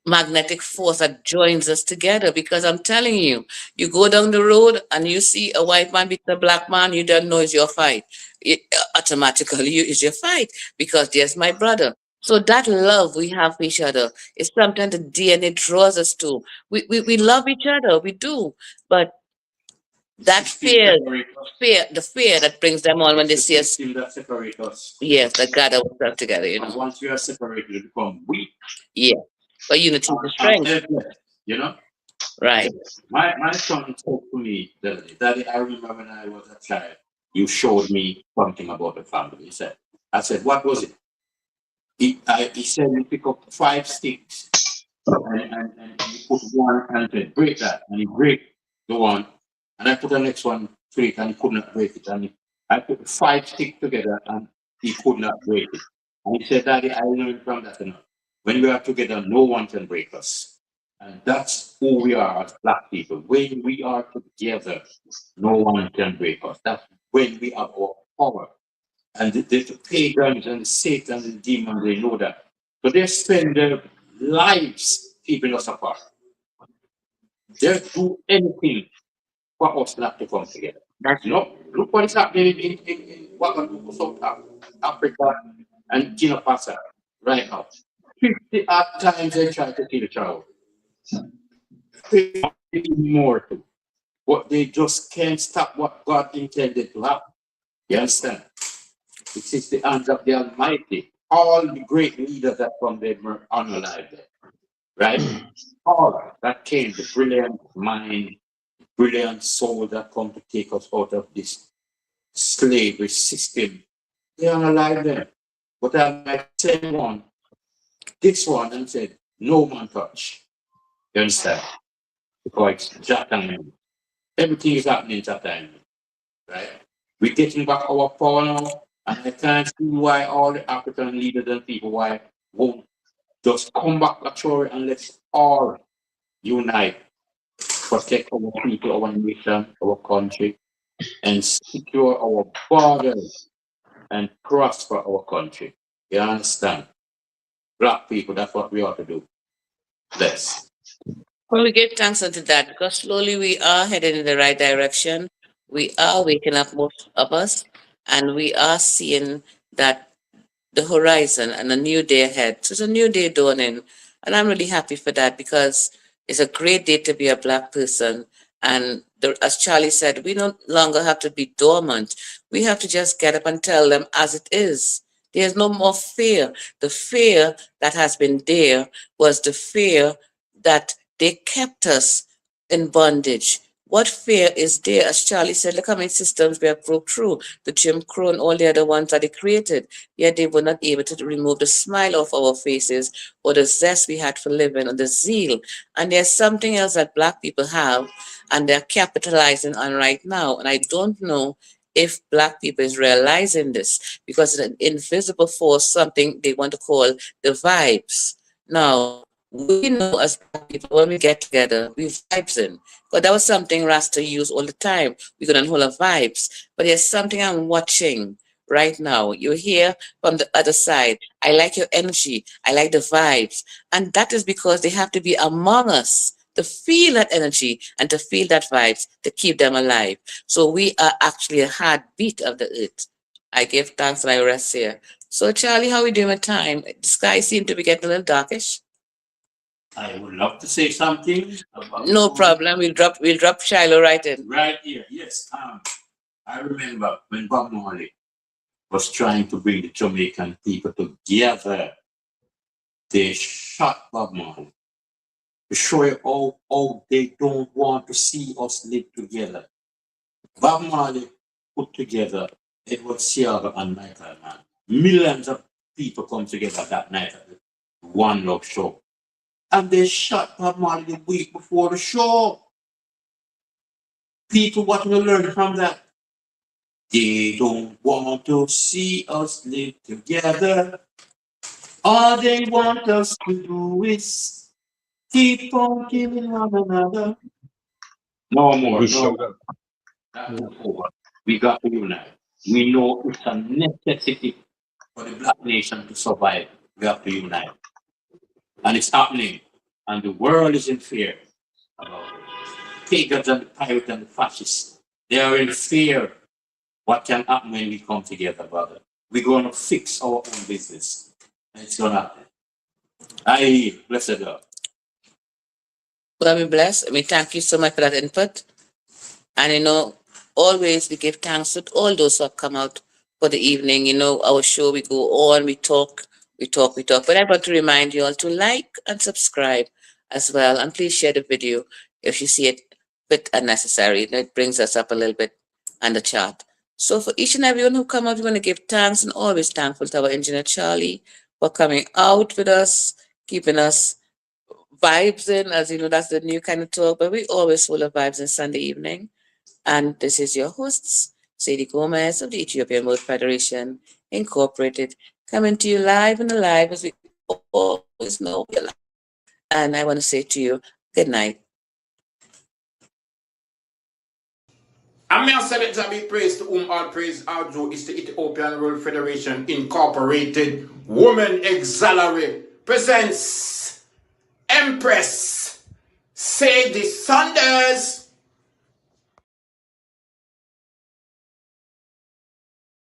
magnetic force that joins us together. Because I'm telling you, you go down the road and you see a white man beat a black man, you don't know it's your fight. Automatically, it's your fight because there's my brother. So that love we have for each other is something the DNA draws us to. We love each other, we do, but that fear that brings them on when they see us. That separate us. Yes, that gather us together, you know. And once we are separated, we become weak. Yeah, but unity is strength. You know? Right. My son spoke to me the other day. Daddy, I remember when I was a child, you showed me something about the family. He said, I said, what was it? He said, you pick up 5 sticks and you put one and said, break that. And he break the one. And I put the next one to it and he could not break it. And I put 5 sticks together and he could not break it. And he said, Daddy, I learned from that enough. When we are together, no one can break us. And that's who we are as black people. When we are together, no one can break us. That's when we have our power. And the pagans and the Satan and the demons, they know that. So they spend their lives keeping us apart. They'll do anything for us not to come together. Look what is happening in South Africa and Burkina Faso right now. 50 odd times they try to kill a child. 50 more too. But they just can't stop what God intended to happen. You understand? It is the hands of the Almighty. All the great leaders that from them were unalive there. Right? All that came, the brilliant mind, brilliant soul that come to take us out of this slavery system. They are alive there. But I might send one, this one, and said, no man touch. You understand? Because it's that time. Everything is happening at that time. Right? We're getting back our power now, and I can't see why all the African leaders and people won't just come back actually and let's all unite, protect our people, our nation, our country, and secure our borders and prosper our country. You understand? Black people, that's what we ought to do. Let's. Well, we give thanks unto that because slowly we are headed in the right direction. We are waking up, most of us, and we are seeing that the horizon and a new day ahead. So it's a new day dawning, and I'm really happy for that because it's a great day to be a black person. And as Charlie said, we no longer have to be dormant. We have to just get up and tell them as it is. There's no more fear. The fear that has been there was the fear that they kept us in bondage. What fear is there? As Charlie said, look how many systems we have broke through. The Jim Crow and all the other ones that they created. Yet they were not able to remove the smile off our faces or the zest we had for living or the zeal. And there's something else that Black people have and they're capitalizing on right now. And I don't know if Black people is realizing this because it's an invisible force, something they want to call the vibes. Now, we know as Black people, when we get together, we vibes in. But that was something Rasta used all the time. We couldn't hold our vibes. But there's something I'm watching right now. You're here from the other side. I like your energy. I like the vibes. And that is because they have to be among us to feel that energy and to feel that vibes to keep them alive. So we are actually a heartbeat of the earth. I give thanks and I rest here. So Charlie, how are we doing with time? The sky seems to be getting a little darkish. I would love to say something about No problem. We'll drop Shiloh right in. right here. Yes. I remember when Bob Marley was trying to bring the Jamaican people together. They shot Bob Marley to show you how they don't want to see us live together. Bob Marley put together Edward Seaga and Michael Mann. Millions of people come together that night at the One Love show. And they shot Bob Marley the week before the show. People, what we learn from that? They don't want to see us live together. All they want us to do is keep on killing one another. No more. We No showed more. up. That's over. We got to unite. We know it's a necessity for the Black nation to survive. We have to unite. And it's happening. And the world is in fear about it. Pagans and the pirates and the fascists. They are in fear. What can happen when we come together, brother? We're going to fix our own business. And it's going to happen. Blessed God. God be blessed. I mean, thank you so much for that input. And always we give thanks to all those who have come out for the evening. Our show, we go on, we talk. But I want to remind you all to like and subscribe as well. And please share the video if you see it a bit unnecessary. It brings us up a little bit on the chart. So for each and everyone who come out, we want to give thanks and always thankful to our engineer Charlie for coming out with us, keeping us vibes in, as you know, that's the new kind of talk, but we always full of vibes on Sunday evening. And this is your hosts, Sadi Gomez of the Ethiopian World Federation Incorporated, coming to you live and alive as we always know we're live. And I want to say to you, good night. And may I say that be praised to whom all praise our due is the Ethiopian World Federation Incorporated Women Auxiliary presents Empress Sadi Saunders.